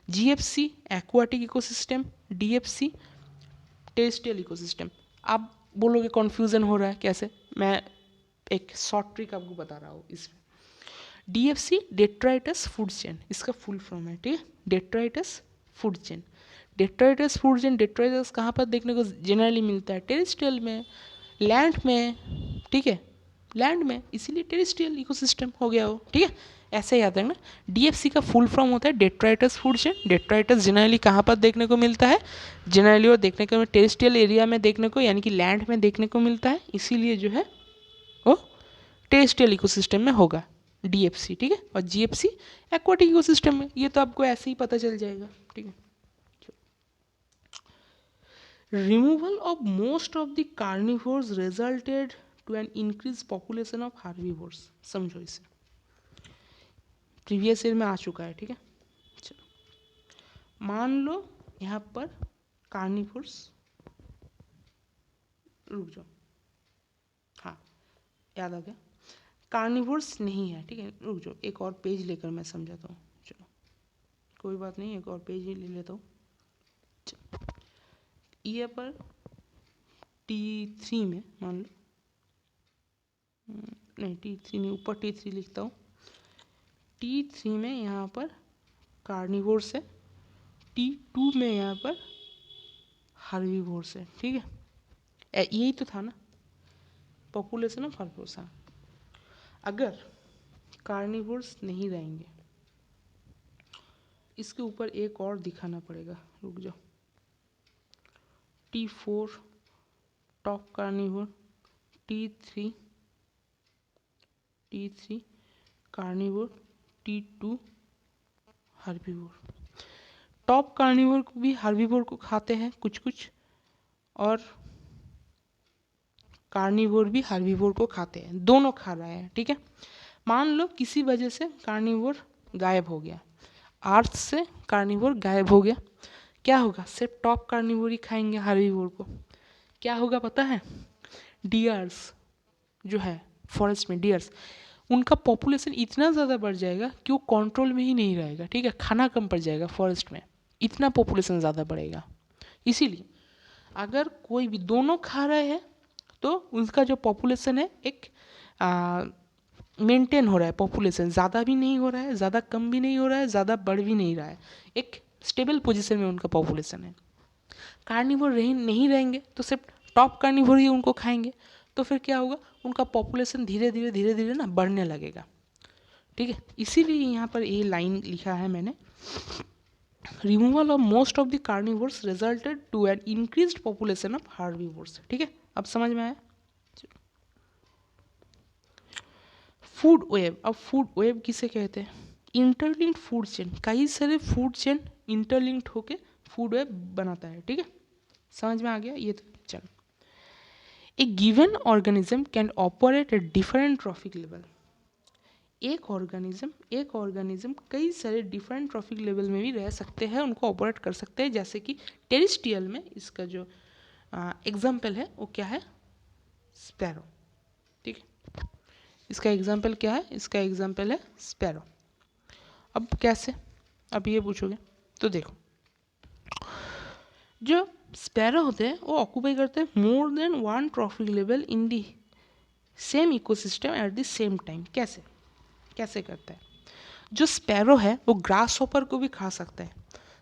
GFC aquatic ecosystem, DFC terrestrial ecosystem. आप बोलोगे कन्फ्यूजन हो रहा है कैसे, मैं एक शॉर्ट ट्रिक आपको बता रहा हूँ इसमें। डीएफसी डेट्राइटस फूड चेन, इसका फुल फॉर्म है, ठीक है, detritus food chain. Detritus food chain, detritus कहाँ पर देखने को जनरली मिलता है? टेरेस्ट्रियल में, लैंड में, ठीक है, लैंड में, इसीलिए टेरेस्ट्रियल इकोसिस्टम हो गया वो, ठीक है, ऐसे याद रखना। डीएफसी का फुल फॉर्म होता है detritus food chain. Detritus generally कहाँ पर देखने को मिलता है? जनरली वो देखने को टेरेस्ट्रियल एरिया में देखने को, यानी कि लैंड में देखने को मिलता है, इसीलिए जो है वो टेरेस्ट्रियल इकोसिस्टम में होगा डीएफसी, ठीक है। और जीएफसी एक्वाटिक इकोसिस्टम में, ये तो आपको ऐसे ही पता चल जाएगा, ठीक है। Removal of most of the carnivores resulted to an increase population of herbivores, समझो इसे, प्रीवियस ईयर में आ चुका है, ठीक है। चलो मान लो यहाँ पर कार्निवोर्स, रुक जाओ, हाँ याद आ गया, कार्निवोर्स नहीं है, ठीक है, रुक जाओ, एक और पेज लेकर मैं समझाता हूँ, चलो कोई बात नहीं, एक और पेज ही ले लेता हूँ। ये पर T3 में मान लो, नहीं T3 नहीं, ऊपर T3 लिखता हूँ। T3 में यहाँ पर कार्निवोर्स है, T2 में यहाँ पर हार्बिवोर्स है, ठीक है, यही तो था ना, पॉपुलेशन ऑफ हार्बिवोर्स। अगर कार्निवोर्स नहीं रहेंगे, इसके ऊपर एक और दिखाना पड़ेगा, रुक जाओ। T4 top carnivore, T3 carnivore, T2 herbivore. Top carnivore को भी हार्बिवोर को खाते हैं कुछ कुछ, और कार्निवोर भी हार्बिवोर को खाते हैं, दोनों खा रहे हैं, ठीक है। मान लो किसी वजह से कार्निवोर गायब हो गया, अर्थ से कार्निवोर गायब हो गया, क्या होगा, सिर्फ टॉप कार्निवोर ही खाएंगे हार्बिवोर को। क्या होगा पता है, डियर्स जो है फॉरेस्ट में, डियर्स उनका पॉपुलेशन इतना ज़्यादा बढ़ जाएगा कि वो कंट्रोल में ही नहीं रहेगा, ठीक है, खाना कम पड़ जाएगा फॉरेस्ट में, इतना पॉपुलेशन ज़्यादा बढ़ेगा। इसीलिए अगर कोई भी दोनों खा रहे हैं तो उनका जो पॉपुलेशन है एक मेंटेन हो रहा है, पॉपुलेशन ज़्यादा भी नहीं हो रहा है, ज़्यादा कम भी नहीं हो रहा है, ज़्यादा बढ़ भी नहीं रहा है, एक स्टेबल पोजीशन में उनका पॉपुलेशन है। कार्निवोर नहीं रहेंगे तो सिर्फ टॉप कार्निवोर ही उनको खाएंगे, तो फिर क्या होगा, उनका पॉपुलेशन धीरे धीरे ना बढ़ने लगेगा, ठीक है। इसीलिए यहाँ पर ये लाइन लिखा है मैंने, removal of most of the carnivores resulted to an increased population of herbivores, ठीक है। अब समझ में आया। फूड वेब, अब फूड वेब किसे कहते हैं, इंटरलिंक्ड फूड चेन, कई सारे फूड चेन इंटरलिंक्ड होके फूड वेब बनाता है, ठीक है। समझ में आ गया ये, तो चलो। A given organism can operate at different trophic level, एक ऑर्गेनिज्म कई सारे डिफरेंट ट्रॉफिक लेवल में भी रह सकते हैं, उनको ऑपरेट कर सकते हैं, जैसे कि टेरेस्ट्रियल में इसका जो एग्जाम्पल है वो क्या है, स्पैरो, ठीक है। इसका एग्जाम्पल क्या है, इसका एग्जाम्पल है स्पैरो। अब कैसे, अब ये पूछोगे तो देखो, जो स्पैरो होते हैं वो ऑक्यूपाई करते हैं more than one trophic level in the same ecosystem at the same time. कैसे कैसे करता है, जो स्पैरो है वो ग्रास हॉपर को भी खा सकता है।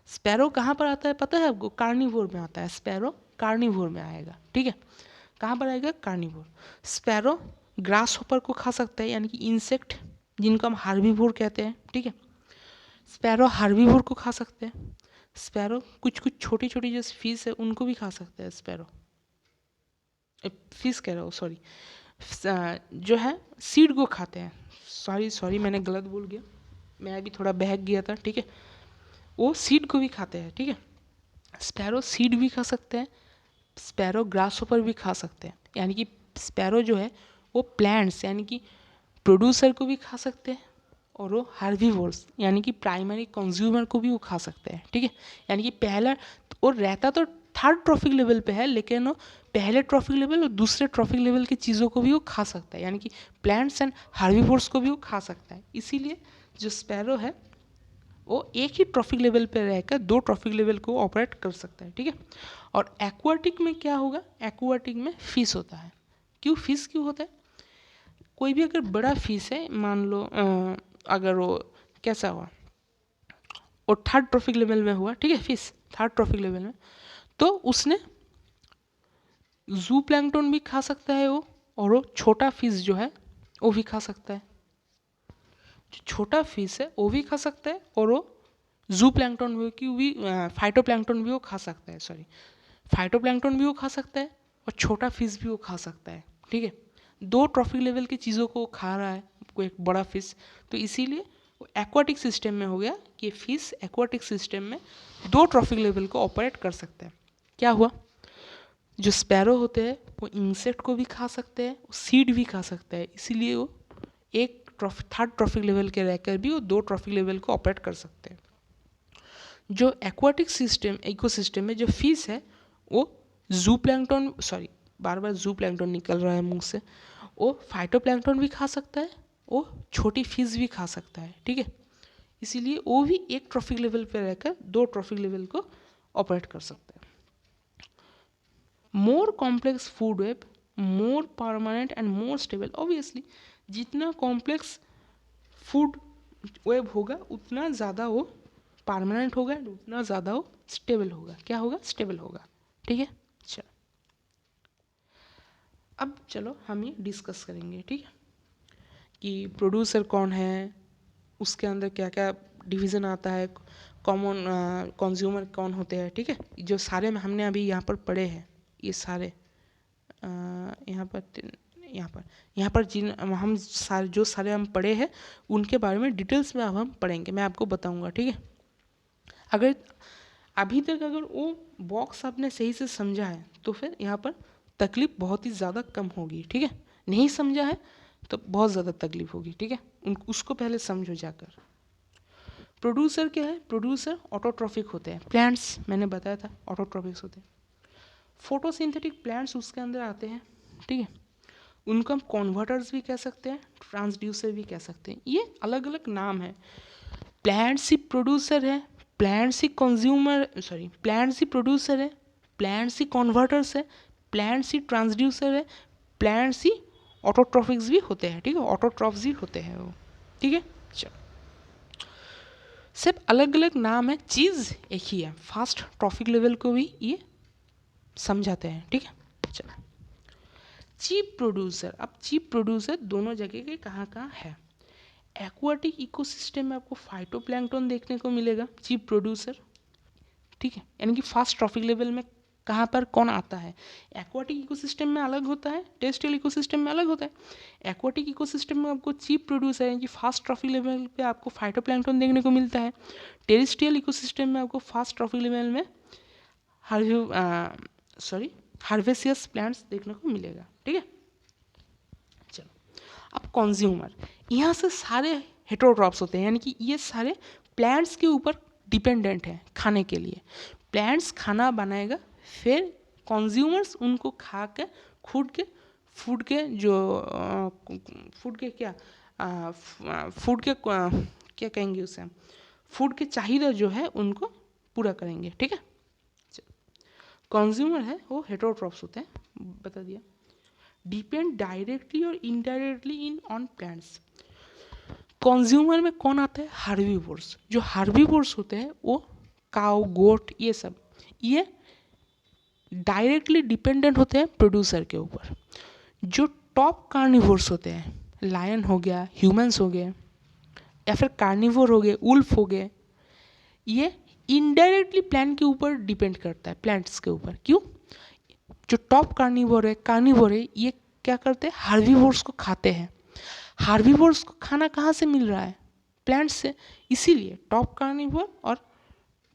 स्पैरो कहाँ पर आता है पता है आपको, कार्निवोर में आता है, स्पैरो कार्निवोर में आएगा, ठीक है। कहाँ पर आएगा, कार्निवोर। स्पैरो ग्रास हॉपर को खा सकता है, यानी कि इंसेक्ट जिनको हम हार्बिवोर कहते हैं, ठीक है। स्पैरो हार्बिवोर को खा सकते हैं। स्पैरो कुछ छोटी छोटी जो फिश है उनको भी खा सकता है स्पैरो, फिश कह रहा हूँ सॉरी, जो है सीड को खाते हैं, सॉरी मैंने गलत बोल गया, मैं अभी थोड़ा बहक गया था, ठीक है। वो सीड को भी खाते हैं, ठीक है। स्पैरो सीड भी खा सकते हैं, स्पैरो ग्रास हॉपर भी खा सकते हैं, यानी कि स्पैरो जो है वो प्लांट्स यानी कि प्रोड्यूसर को भी खा सकते हैं, और वो हार्बिवोर्स यानी कि प्राइमरी कंज्यूमर को भी वो खा सकते हैं, ठीक है। यानी कि पहला वो रहता तो थर्ड ट्रॉफिक लेवल पे है, लेकिन वो पहले ट्रॉफिक लेवल और दूसरे ट्रॉफिक लेवल की चीज़ों को भी वो खा सकता है, यानी कि प्लांट्स एंड हार्बिवोर्स को भी वो खा सकता है। इसीलिए जो स्पैरो है वो एक ही ट्रॉफिक लेवल पे रहकर दो ट्रॉफिक लेवल को ऑपरेट कर सकता है, ठीक है। और एक्वाटिक में क्या होगा, एक्वाटिक में फिश होता है। क्यों फिश क्यों होता है, कोई भी अगर बड़ा फिश है, मान लो अगर वो कैसा हुआ, वो थर्ड ट्रॉफिक लेवल में हुआ, ठीक है, फिश थर्ड ट्रॉफिक लेवल में, तो उसने जू प्लैंकटन भी खा सकता है वो, और वो छोटा फिश जो है वो भी खा सकता है, जो छोटा फिश है वो भी खा सकता है, और वो जू प्लैंकटन भी फाइटोप्लैंकटन भी वो खा सकता है, सॉरी फाइटोप्लैंकटन भी वो खा सकता है, और छोटा फिश भी वो खा सकता है, ठीक है। दो ट्रॉफिक लेवल की चीज़ों को खा रहा है कोई एक बड़ा फिश, तो इसीलिए वो एक्वाटिक सिस्टम में हो गया कि फिश एक्वाटिक सिस्टम में दो ट्रॉफिक लेवल को ऑपरेट कर सकता है। क्या हुआ, जो स्पैरो होते हैं वो इंसेक्ट को भी खा सकते हैं, सीड भी खा सकते हैं, इसीलिए वो एक थर्ड ट्रॉफिक लेवल के रहकर भी वो दो ट्रॉफिक लेवल को ऑपरेट कर सकते हैं। जो एक्वाटिक सिस्टम इकोसिस्टम में जो फिश है वो जू प्लैंकटन, सॉरी बार बार जू प्लैंकटन निकल रहा है मुंह से, वो फाइटोप्लैंकटन भी खा सकता है, वो छोटी फिश भी खा सकता है, ठीक है। इसीलिए वो भी एक ट्रॉफिक लेवल पर रहकर दो ट्रॉफिक लेवल को ऑपरेट कर सकता है। More complex food web more permanent and more stable, obviously जितना कॉम्प्लेक्स फूड वेब होगा उतना ज़्यादा वो परमानेंट होगा, उतना ज़्यादा वो स्टेबल होगा। क्या होगा, स्टेबल होगा, ठीक है। चलो अब चलो हम ये डिस्कस करेंगे, ठीक है, कि प्रोड्यूसर कौन है, उसके अंदर क्या क्या डिवीज़न आता है, कॉमन कंज्यूमर कौन होते हैं, ठीक है। जो सारे हमने अभी यहाँ पर पढ़े हैं, ये सारे यहाँ पर जिन हम सारे जो सारे हम पढ़े हैं उनके बारे में डिटेल्स में अब हम पढ़ेंगे, मैं आपको बताऊँगा, ठीक है। अगर अभी तक अगर वो बॉक्स आपने सही से समझा है तो फिर यहाँ पर तकलीफ बहुत ही ज़्यादा कम होगी, ठीक है। नहीं समझा है तो बहुत ज़्यादा तकलीफ होगी, ठीक है। उसको पहले समझो जाकर। प्रोड्यूसर क्या है, प्रोड्यूसर ऑटोट्रॉफिक होते हैं, प्लांट्स मैंने बताया था ऑटोट्रॉफिक्स होते हैं। फोटोसिंथेटिक प्लांट्स उसके अंदर आते हैं, ठीक है, उनको हम कन्वर्टर्स भी कह सकते हैं, ट्रांसड्यूसर भी कह सकते हैं, ये अलग अलग नाम है। प्लांट्स ही प्रोड्यूसर है, प्लांट्स ही कंज्यूमर, सॉरी प्लांट्स ही प्रोड्यूसर है, प्लांट्स ही कन्वर्टर्स है, प्लांट्स ही ट्रांसड्यूसर है, प्लांट्स ही ऑटोट्रॉफिक्स भी होते हैं, ठीक है, ऑटोट्रॉफ्स भी होते हैं वो, ठीक है। चलो, सिर्फ अलग अलग नाम है, चीज़ एक ही है, फास्ट ट्रॉफिक लेवल को भी ये समझाते हैं, ठीक है। चलो, चीप प्रोड्यूसर, अब चीप प्रोड्यूसर दोनों जगह के कहाँ कहाँ है। एक्वाटिक इकोसिस्टम में आपको फाइटोप्लैंक्टन देखने को मिलेगा, चीप प्रोड्यूसर, ठीक है, यानी कि फास्ट ट्रॉफिक लेवल में कहाँ पर कौन आता है। एक्वाटिक इकोसिस्टम में अलग होता है, टेरेस्ट्रियल इकोसिस्टम में अलग होता है। एक्वाटिक इकोसिस्टम में आपको चीप प्रोड्यूसर यानी कि फास्ट ट्रॉफिक लेवल पे आपको फाइटोप्लैंक्टन देखने को मिलता है। टेरेस्ट्रियल इकोसिस्टम में आपको फास्ट ट्रॉफिक लेवल में हार्वेसियस प्लांट्स देखने को मिलेगा, ठीक है। चलो, अब कंज्यूमर, यहाँ से सारे हेटेरोट्रॉप्स होते हैं, यानी कि ये सारे प्लांट्स के ऊपर डिपेंडेंट है खाने के लिए। प्लांट्स खाना बनाएगा, फिर कंज्यूमर्स उनको खा के फूड के जो फूड के क्या फूड के क्या कहेंगे उसे, फूड के चाहिदा जो है उनको पूरा करेंगे, ठीक है। कंज्यूमर है वो हेटेरोट्रॉप्स होते हैं, बता दिया। डिपेंड डायरेक्टली और indirectly in on plants. Consumer में कौन आता है, हार्बीवोर्स। जो हार्बीवोर्स होते हैं वो काउ, गोट, ये सब ये डायरेक्टली डिपेंडेंट होते हैं प्रोड्यूसर के ऊपर। जो टॉप कार्निवोर्स होते हैं, लायन हो गया, ह्यूमंस हो गए, या फिर कार्निवोर हो गए, उल्फ हो गए, ये इनडायरेक्टली प्लांट के ऊपर डिपेंड करता है, प्लांट्स के ऊपर। क्यों, जो टॉप कार्निवोर है ये क्या करते हैं, हार्बीवोर्स को खाते हैं। हार्बीवोर्स को खाना कहाँ से मिल रहा है, प्लांट्स से, इसीलिए टॉप कार्निवोर और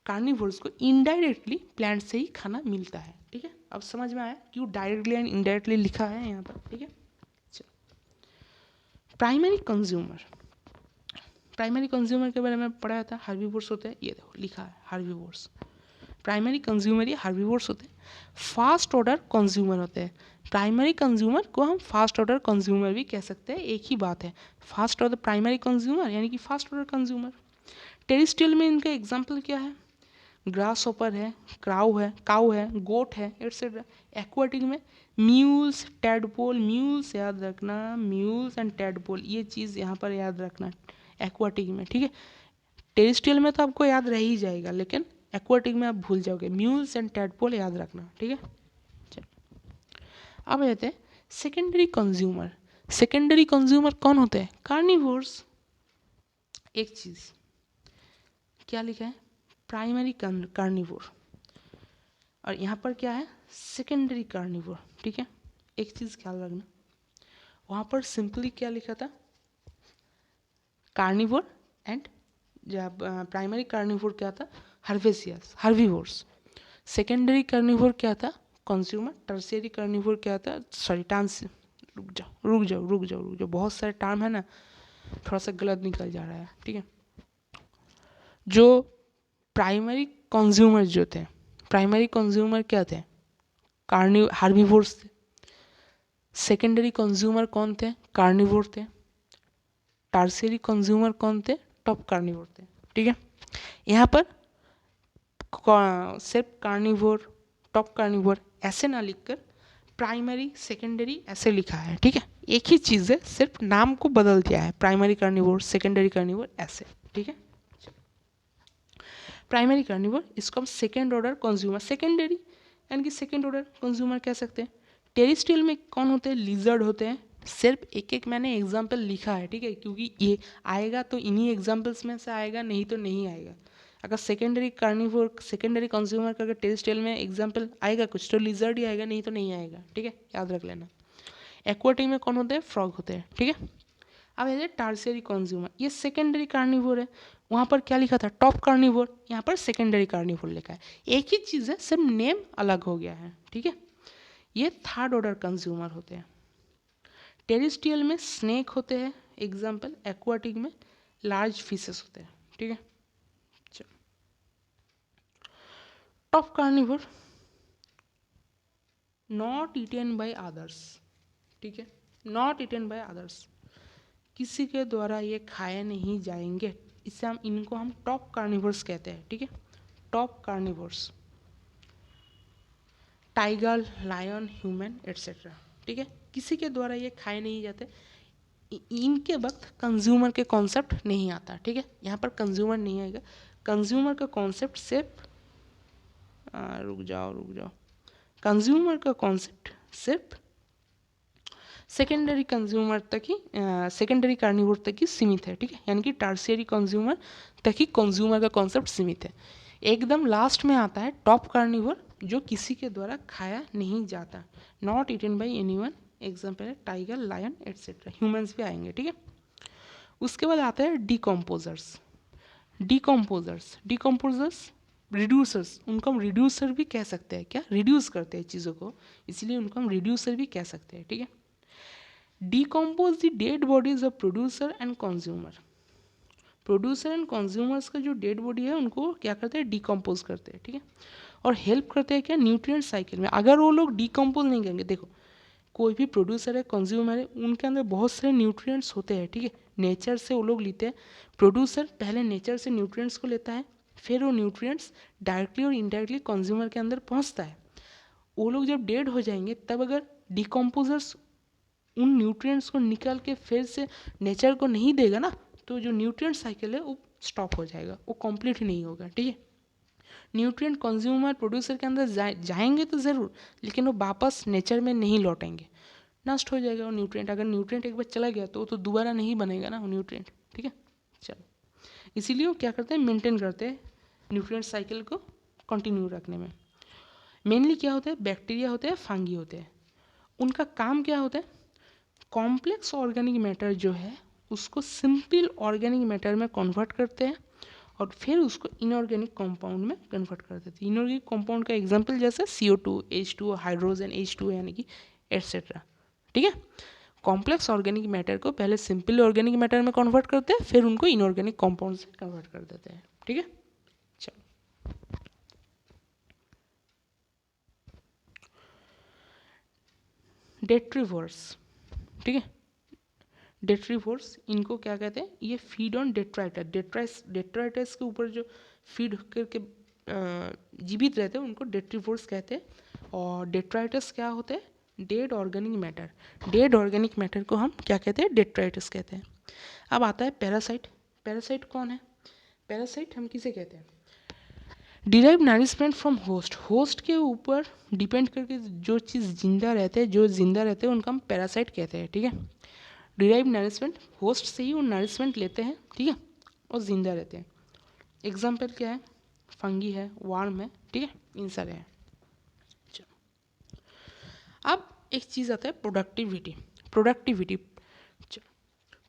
कार्निवोर्स को इनडायरेक्टली प्लांट से ही खाना मिलता है, ठीक है। अब समझ में आया क्यों डायरेक्टली एंड इनडायरेक्टली लिखा है यहाँ पर, ठीक है। चलो, प्राइमरी कंज्यूमर, प्राइमरी कंज्यूमर के बारे में पढ़ाया था, हार्बीवोर्स होते हैं, ये देखो लिखा है हार्बीवोर्स। प्राइमरी कंज्यूमर ये हार्बीवोर्स होते हैं। फास्ट ऑर्डर कंज्यूमर होते हैं। प्राइमरी कंज्यूमर को हम फास्ट ऑर्डर कंज्यूमर भी कह सकते हैं, एक ही बात है। फास्ट ऑर्डर प्राइमरी कंज्यूमर यानी कि फास्ट ऑर्डर कंज्यूमर। टेरेस्ट्रियल में इनका एग्जाम्पल क्या है, ग्रास हॉपर है, काऊ है, गोट है, एटसेट्रा। एक्वाटिक में म्यूल्स, टैडपोल, म्यूल्स याद रखना, म्यूल्स एंड टैडपोल, ये चीज़ यहाँ पर याद रखना एक्वाटिक में, ठीक है। टेरेस्ट्रियल में तो आपको याद रह ही जाएगा, लेकिन एक्वाटिक में आप भूल जाओगे, म्यूल्स एंड टैडपोल याद रखना, ठीक है। अब कहते हैं सेकेंडरी कंज्यूमर। सेकेंडरी कंज्यूमर कौन होते हैं, कार्निवोर्स। एक चीज़ क्या लिखा है, प्राइमरी कार्निवोर, और यहाँ पर क्या है, सेकेंडरी कार्निवोर, ठीक है। एक चीज़ ख्याल रखना, वहाँ पर सिंपली क्या लिखा था, कार्निवोर एंड जब प्राइमरी कार्निवोर क्या था, हार्बीवोर्स। सेकेंडरी कार्निवोर क्या था, कंज्यूमर। टर्शियरी कार्निवोर क्या था, सॉरी रुक जाओ, बहुत सारे टर्म है ना, थोड़ा सा गलत निकल जा रहा है, ठीक है। जो प्राइमरी कंज्यूमर जो थे, प्राइमरी कंज्यूमर क्या थे, हार्बीवोर्स थे। सेकेंडरी कंज्यूमर कौन थे, कार्निवोर थे। टर्शियरी कंज्यूमर कौन थे, टॉप कार्निवोर थे, ठीक है। यहाँ पर सिर्फ कार्निवोर, टॉप कार्निवोर ऐसे ना लिखकर प्राइमरी सेकेंडरी ऐसे लिखा है, ठीक है। एक ही चीज़ है, सिर्फ नाम को बदल दिया है, प्राइमरी कार्निवोर, सेकेंडरी कार्निवोर ऐसे, ठीक है। प्राइमरी कार्निवोर, इसको हम सेकेंड ऑर्डर कंज्यूमर, सेकेंडरी यानी कि सेकेंड ऑर्डर कंज्यूमर कह सकते हैं। टेरेस्ट्रियल में कौन होते हैं, लिजर्ड होते हैं। सिर्फ एक एक मैंने एग्जाम्पल लिखा है, ठीक है, क्योंकि ये आएगा तो इन्हीं एग्जाम्पल्स में से आएगा, नहीं तो नहीं आएगा। अगर सेकेंडरी कार्निवोर, सेकेंडरी कंज्यूमर का अगर टेरेस्ट्रियल में एग्जाम्पल आएगा कुछ तो लिजर्ड ही आएगा, नहीं तो नहीं आएगा, ठीक है, याद रख लेना। एक्वाटिक में कौन होते हैं, फ्रॉग होते हैं, ठीक है। अब है टर्शियरी कंज्यूमर, ये सेकेंडरी कार्निवोर है। वहाँ पर क्या लिखा था, टॉप कार्निवोर, यहाँ पर सेकेंडरी कार्निवोर लिखा है, एक ही चीज़ है, सिर्फ नेम अलग हो गया है, ठीक है। ये थर्ड ऑर्डर कंज्यूमर होते हैं। टेरेस्ट्रियल में स्नेक होते हैं एग्जाम्पल, एक्वाटिक में लार्ज फिशेस होते हैं, ठीक है। Top carnivore not eaten by others, ठीक है, नॉट ईटेन बाय अदर्स, किसी के द्वारा ये खाए नहीं जाएंगे, इससे हम इनको हम टॉप कार्निवर्स कहते हैं, ठीक है, top carnivores, tiger, lion, human etcetera, ठीक है, किसी के द्वारा ये खाए नहीं जाते, इनके वक्त कंज्यूमर के कॉन्सेप्ट नहीं आता, ठीक है, यहाँ पर कंज्यूमर नहीं आएगा, कंज्यूमर का कॉन्सेप्ट सिर्फ रुक जाओ, कंज्यूमर का कॉन्सेप्ट सिर्फ सेकेंडरी कंज्यूमर तक ही, सेकेंडरी कार्निवोर तक ही सीमित है, ठीक है, यानी कि टर्शियरी कंज्यूमर तक ही कंज्यूमर का कॉन्सेप्ट सीमित है। एकदम लास्ट में आता है टॉप कार्निवोर, जो किसी के द्वारा खाया नहीं जाता, not eaten by anyone, example है टाइगर, लायन एट्सेट्रा, ह्यूमंस भी आएंगे, ठीक है। उसके बाद आता है डिकम्पोजर्स, डिकम्पोजर्स रिड्यूसर्स, उनको हम रिड्यूसर भी कह सकते हैं, क्या रिड्यूस करते हैं चीज़ों को, इसलिए उनको हम रिड्यूसर भी कह सकते हैं, ठीक है। Decompose the dead bodies of producer and consumer, producer and consumers का जो डेड बॉडी है उनको क्या करते हैं, डिकम्पोज करते हैं, ठीक है, और हेल्प करते हैं क्या, न्यूट्रिएंट साइकिल में। अगर वो लोग डिकम्पोज नहीं करेंगे, देखो कोई भी प्रोड्यूसर है, कंज्यूमर है, उनके अंदर बहुत सारे न्यूट्रिएंट्स होते हैं, ठीक है, नेचर से वो लोग लेते हैं, प्रोड्यूसर पहले नेचर से न्यूट्रिएंट्स को लेता है, फिर वो न्यूट्रिएंट्स डायरेक्टली और इनडायरेक्टली कंज्यूमर के अंदर पहुंचता है। वो लोग जब डेड हो जाएंगे तब अगर डिकम्पोजर्स उन न्यूट्रिएंट्स को निकाल के फिर से नेचर को नहीं देगा ना, तो जो न्यूट्रिएंट साइकिल है वो स्टॉप हो जाएगा, वो कंप्लीट ही नहीं होगा, ठीक है। न्यूट्रिएंट कंज्यूमर प्रोड्यूसर के अंदर जाएंगे तो ज़रूर, लेकिन वो वापस नेचर में नहीं लौटेंगे, नष्ट हो जाएगा वो न्यूट्रिएंट। अगर न्यूट्रिएंट एक बार चला गया तो वो तो दोबारा नहीं बनेगा ना वो न्यूट्रिएंट, ठीक है। चलो, इसीलिए वो क्या करते हैं, मेंटेन करते हैं न्यूट्रिएंट साइकिल को कंटिन्यू रखने में। मेनली क्या होता है, बैक्टीरिया होते हैं, फंगी होते हैं, उनका काम क्या होता है, कॉम्प्लेक्स ऑर्गेनिक मैटर जो है उसको सिंपल ऑर्गेनिक मैटर में कन्वर्ट करते हैं और फिर उसको इनऑर्गेनिक कंपाउंड में कन्वर्ट कर देते हैं। इनऑर्गेनिक कंपाउंड का एग्जांपल जैसे CO2, H2O, हाइड्रोजन H2O यानी कि एट्सेट्रा, ठीक है। कॉम्प्लेक्स ऑर्गेनिक मैटर को पहले सिंपल ऑर्गेनिक मैटर में कन्वर्ट करते हैं, फिर उनको इनऑर्गेनिक कंपाउंड से कन्वर्ट कर देते हैं, ठीक है। चलो, डेट्रीवर्स, ठीक है, डेट्रीवर्स इनको क्या कहते हैं, ये फीड ऑन डेट्राइटस, डेट्राइटस के ऊपर जो फीड करके जीवित रहते हैं उनको डेट्रीवर्स कहते हैं। और डेट्राइटस क्या होते हैं, dead organic matter, dead organic matter को हम क्या कहते हैं, डेट्राइटस कहते हैं। अब आता है पैरासाइट, पैरासाइट कौन है, पैरासाइट हम किसे कहते हैं, derive nourishment from host, host के ऊपर डिपेंड करके जो चीज़ जिंदा रहते हैं, जो जिंदा रहते हैं उनका हम पैरासाइट कहते हैं, ठीक है। डिराइव नरिशमेंट, होस्ट से ही वो नरिशमेंट लेते हैं, ठीक है, और जिंदा रहते हैं। एग्जाम्पल क्या है, फंगी है, वार्म है, ठीक है, इन सारे हैं। अब एक चीज़ आता है प्रोडक्टिविटी, प्रोडक्टिविटी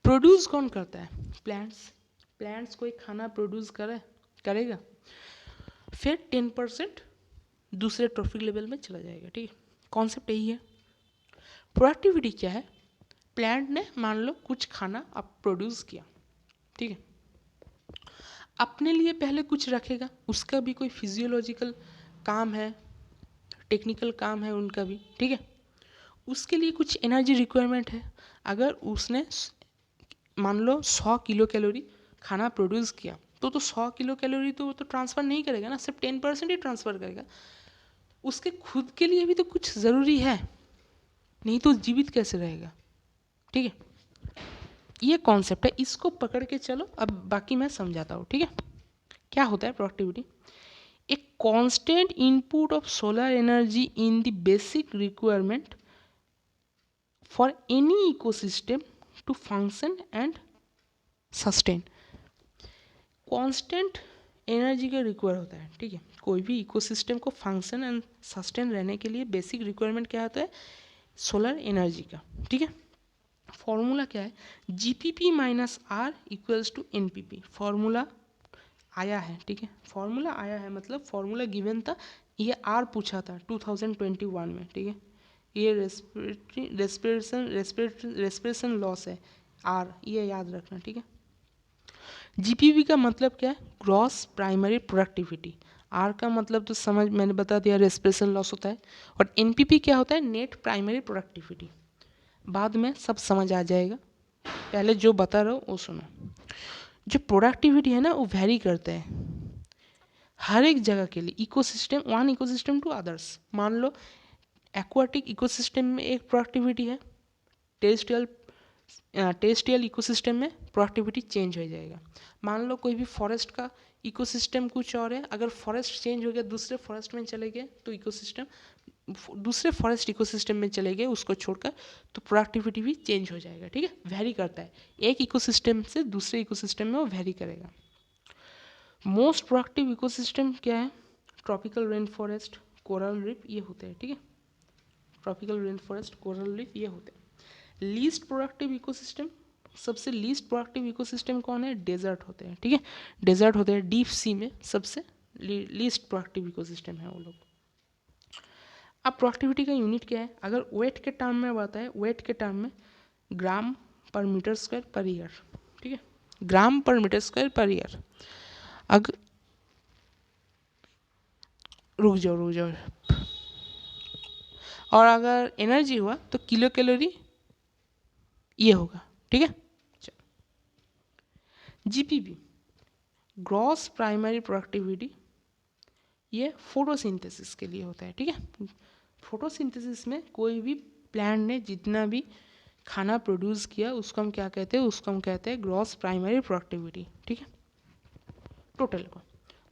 प्रोड्यूस कौन करता है, प्लांट्स, प्लांट्स कोई खाना प्रोड्यूस करेगा, फिर 10% दूसरे ट्रॉफिक लेवल में चला जाएगा, ठीक है, कॉन्सेप्ट यही है। प्रोडक्टिविटी क्या है, प्लांट ने मान लो कुछ खाना अब प्रोड्यूस किया, ठीक है, अपने लिए पहले कुछ रखेगा, उसका भी कोई फिजियोलॉजिकल काम है, टेक्निकल काम है उनका भी, ठीक है, उसके लिए कुछ एनर्जी रिक्वायरमेंट है। अगर उसने मान लो 100 किलो कैलोरी खाना प्रोड्यूस किया तो 100 किलो कैलोरी तो वो तो ट्रांसफ़र नहीं करेगा ना, सिर्फ 10% ही ट्रांसफ़र करेगा, उसके खुद के लिए भी तो कुछ ज़रूरी है, नहीं तो जीवित कैसे रहेगा, ठीक है। ये कॉन्सेप्ट है, इसको पकड़ के चलो, अब बाकी मैं समझाता हूँ, ठीक है। क्या होता है productivity, a constant input of solar energy in the basic requirement for any ecosystem to function and sustain. Constant energy का रिक्वायर होता है, ठीक है, कोई भी इकोसिस्टम को फंक्शन एंड सस्टेन रहने के लिए बेसिक रिक्वायरमेंट क्या होता है, सोलर एनर्जी का, ठीक है। फॉर्मूला क्या है, GPP minus R equals to NPP, formula आया है, ठीक है, फॉर्मूला आया है मतलब फॉर्मूला गिवन था, ये R पूछा था 2021 में, ठीक है, ये रेस्पिरेशन लॉस है R, ये याद रखना, ठीक है। GPP का मतलब क्या है, ग्रॉस प्राइमरी प्रोडक्टिविटी। आर का मतलब तो समझ मैंने बता दिया, रेस्पिरेशन लॉस होता है। और एनपीपी क्या होता है, नेट प्राइमरी प्रोडक्टिविटी। बाद में सब समझ आ जाएगा, पहले जो बता रहा हूँ वो सुनो। जो प्रोडक्टिविटी है ना वो वेरी करते हैं हर एक जगह के लिए, ecosystem, one ecosystem to others. मान लो एक्वाटिक इकोसिस्टम में एक प्रोडक्टिविटी है, टेरेस्ट्रियल इकोसिस्टम में प्रोडक्टिविटी चेंज हो जाएगा। मान लो कोई भी फॉरेस्ट का इकोसिस्टम कुछ और है, अगर फॉरेस्ट चेंज हो गया दूसरे फॉरेस्ट में चले गए तो इकोसिस्टम दूसरे फॉरेस्ट इकोसिस्टम में चले गए उसको छोड़कर, तो प्रोडक्टिविटी भी चेंज हो जाएगा। ठीक है, वेरी करता है, एक इकोसिस्टम से दूसरे इकोसिस्टम में वो वेरी करेगा। मोस्ट प्रोडक्टिव इकोसिस्टम क्या है, tropical rain forest, coral reef, ये होते हैं। ठीक है, tropical rain forest, coral reef, ये होते हैं। लीस्ट प्रोडक्टिव इकोसिस्टम, सबसे लीस्ट प्रोडक्टिव इकोसिस्टम कौन है, डेजर्ट होते हैं। ठीक है, डेजर्ट होते हैं, डीप सी में सबसे लीस्ट प्रोडक्टिव इकोसिस्टम है वो लोग। अब प्रोडक्टिविटी का यूनिट क्या है, अगर वेट के टर्म में बताए, वेट के टर्म में ग्राम पर मीटर स्क्वायर पर ईयर। ठीक है, ग्राम पर मीटर स्क्वायर पर ईयर। अगर रुक जाओ, और अगर एनर्जी हुआ तो किलो कैलोरी ये होगा। ठीक है, जीपीपी, ग्रॉस प्राइमरी प्रोडक्टिविटी, ये फोटोसिंथेसिस के लिए होता है। ठीक है, फोटोसिंथेसिस में कोई भी प्लांट ने जितना भी खाना प्रोड्यूस किया उसको हम क्या कहते हैं, उसको हम कहते हैं ग्रॉस प्राइमरी प्रोडक्टिविटी। ठीक है, टोटल को,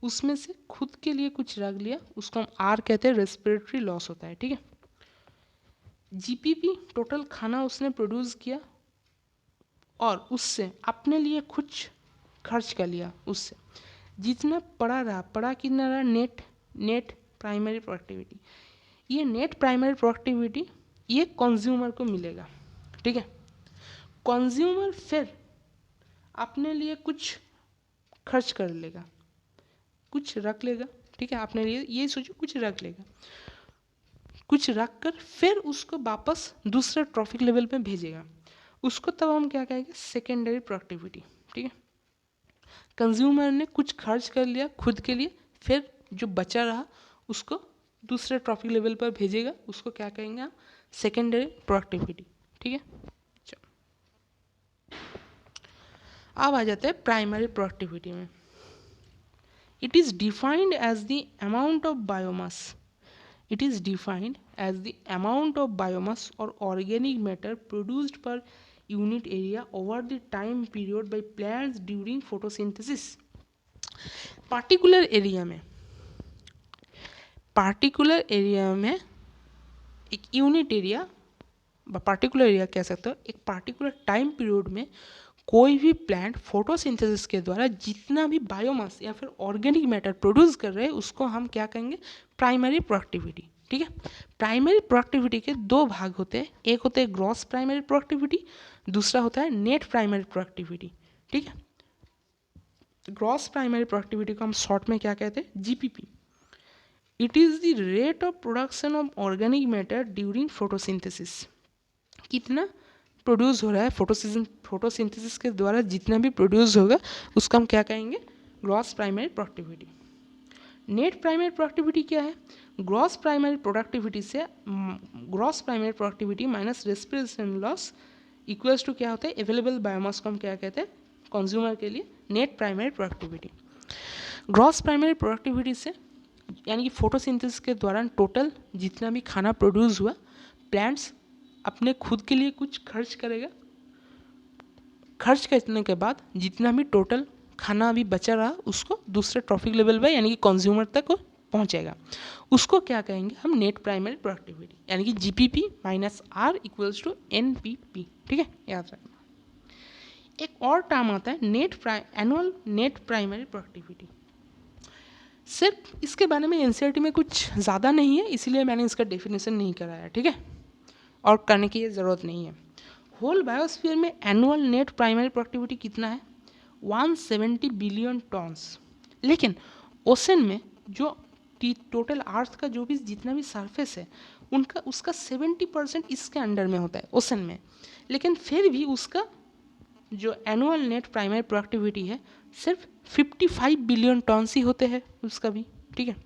उसमें से खुद के लिए कुछ रख लिया उसको हम आर कहते हैं, रेस्पिरेटरी लॉस होता है। ठीक है, जीपीपी, टोटल खाना उसने प्रोड्यूस किया और उससे अपने लिए कुछ खर्च कर लिया, उससे जितना पड़ा रहा, पड़ा कितना रहा, नेट प्राइमरी प्रोडक्टिविटी। ये नेट प्राइमरी प्रोडक्टिविटी ये कंज्यूमर को मिलेगा। ठीक है, कंज्यूमर फिर अपने लिए कुछ खर्च कर लेगा, कुछ रख लेगा। ठीक है, अपने लिए ये सोचो कुछ रख लेगा, कुछ रख कर फिर उसको वापस दूसरे ट्रॉफिक लेवल पे भेजेगा, उसको तब हम क्या कहेंगे, सेकेंडरी प्रोडक्टिविटी। ठीक है, कंज्यूमर ने कुछ खर्च कर लिया खुद के लिए, फिर जो बचा रहा उसको दूसरे ट्रॉफिक लेवल पर भेजेगा, उसको क्या कहेंगे हम, सेकेंडरी प्रोडक्टिविटी। ठीक है, चलो अब आ जाते हैं प्राइमरी प्रोडक्टिविटी में। It is defined as the amount of biomass, it is defined as the amount of biomass और organic matter produced per unit area over the time period by plants during photosynthesis। Particular area में एक unit area, particular area कह सकते हो, एक particular time period में कोई भी प्लांट फोटोसिंथेसिस के द्वारा जितना भी बायोमास या फिर ऑर्गेनिक मैटर प्रोड्यूस कर रहे हैं उसको हम क्या कहेंगे, प्राइमरी प्रोडक्टिविटी। ठीक है, प्राइमरी प्रोडक्टिविटी के दो भाग होते हैं, एक होता है ग्रॉस प्राइमरी प्रोडक्टिविटी, दूसरा होता है नेट प्राइमरी प्रोडक्टिविटी। ठीक है, ग्रॉस प्राइमरी प्रोडक्टिविटी को हम शॉर्ट में क्या कहते हैं, GPP. It is the rate of production of organic matter during photosynthesis, कितना प्रोड्यूस हो रहा है फोटोसिंथेसिस के द्वारा, जितना भी प्रोड्यूस होगा उसका हम क्या कहेंगे, gross primary productivity. Net primary productivity क्या है, ग्रॉस प्राइमरी प्रोडक्टिविटी से gross primary productivity minus respiration loss equals to क्या होता है, अवेलेबल बायोमास को हम क्या कहते हैं, कंज्यूमर के लिए net primary productivity. Gross primary productivity से यानी कि फोटोसिंथेसिस के दौरान टोटल जितना भी खाना प्रोड्यूस हुआ, प्लांट्स अपने खुद के लिए कुछ खर्च करेगा, खर्च करने के बाद जितना भी टोटल खाना अभी बचा रहा उसको दूसरे ट्रॉफिक लेवल पर यानी कि कंज्यूमर तक पहुंचेगा, उसको क्या कहेंगे हम, नेट प्राइमरी प्रोडक्टिविटी, यानी कि GPP minus R equals to NPP. ठीक है, याद रखना। एक और टर्म आता है एनुअल नेट प्राइमरी प्रोडक्टिविटी। सिर्फ इसके बारे में एनसीईआरटी में कुछ ज़्यादा नहीं है, इसलिए मैंने इसका डेफिनेशन नहीं कराया। ठीक है, और करने की ज़रूरत नहीं है। होल बायोस्फीयर में एनुअल नेट प्राइमरी प्रोडक्टिविटी कितना है, 170 बिलियन टन्स। लेकिन ओशन में जो टोटल अर्थ का जो भी जितना भी सरफेस है उसका 70% इसके अंडर में होता है, ओशन में। लेकिन फिर भी उसका जो एनुअल नेट प्राइमरी प्रोडक्टिविटी है सिर्फ 55 बिलियन टन्स ही होते हैं उसका भी। ठीक है,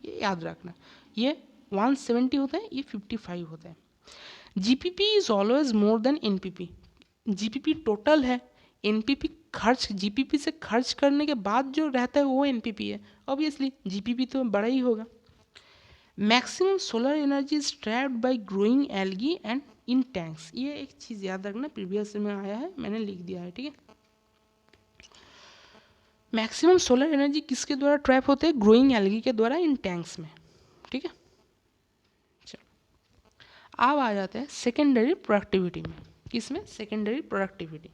ये याद रखना। ये 170 होता है, ये 55 होता है। GPP is always more than NPP. GPP total है, एनपीपी खर्च, जीपीपी से खर्च करने के बाद जो रहता है वो एनपीपी है। ऑब्वियसली जीपीपी तो बड़ा ही होगा। Maximum solar energy is trapped bye growing algae and in tanks. ये एक चीज़ याद रखना, प्रीवियस में आया है, मैंने लिख दिया है, ठीक है। मैक्सिमम सोलर एनर्जी किसके द्वारा ट्रैप होते हैं? ग्रोइंग एल्गी के द्वारा इन टैंक्स में, ठीक है। चलो अब आ जाते हैं सेकेंडरी प्रोडक्टिविटी में। किसमें? Secondary productivity.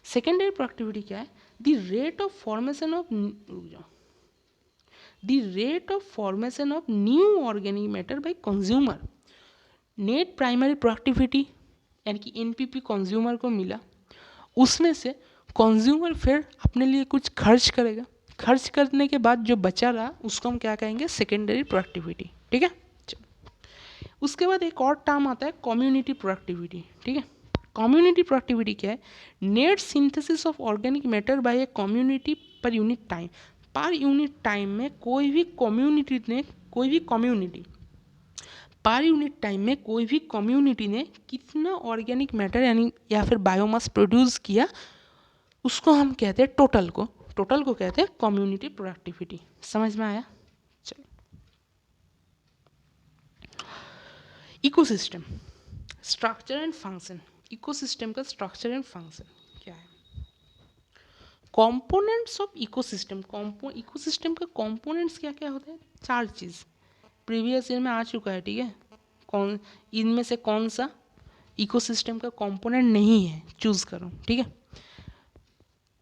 सेकेंडरी प्रोडक्टिविटी क्या है? The rate of formation of, the rate of formation of new organic matter by consumer. Net primary productivity यानी कि एनपीपी कंज्यूमर को मिला, उसमें से कंज्यूमर फिर अपने लिए कुछ खर्च करेगा, खर्च करने के बाद जो बचा रहा उसको हम क्या कहेंगे? सेकेंडरी प्रोडक्टिविटी, ठीक है। चलो उसके बाद एक और टर्म आता है कम्युनिटी प्रोडक्टिविटी, ठीक है। कम्युनिटी प्रोडक्टिविटी क्या है? Net synthesis of organic matter bye a community per unit time. Per unit time में कोई भी कम्युनिटी ने, कोई भी कम्युनिटी पर यूनिट टाइम में कोई भी कम्युनिटी ने कितना ऑर्गेनिक मैटर यानी या फिर बायोमास प्रोड्यूस किया, उसको हम कहते हैं टोटल को, टोटल को कहते हैं कम्युनिटी प्रोडक्टिविटी। समझ में आया? चलो ecosystem structure and function. Ecosystem का स्ट्रक्चर एंड फंक्शन क्या है? Components of ecosystem. इकोसिस्टम का कंपोनेंट्स क्या क्या होते हैं? 4 चीज़ प्रीवियस ईयर में आ चुका है, ठीक है। कौन इनमें से कौन सा इकोसिस्टम का कंपोनेंट नहीं है, चूज करो, ठीक है।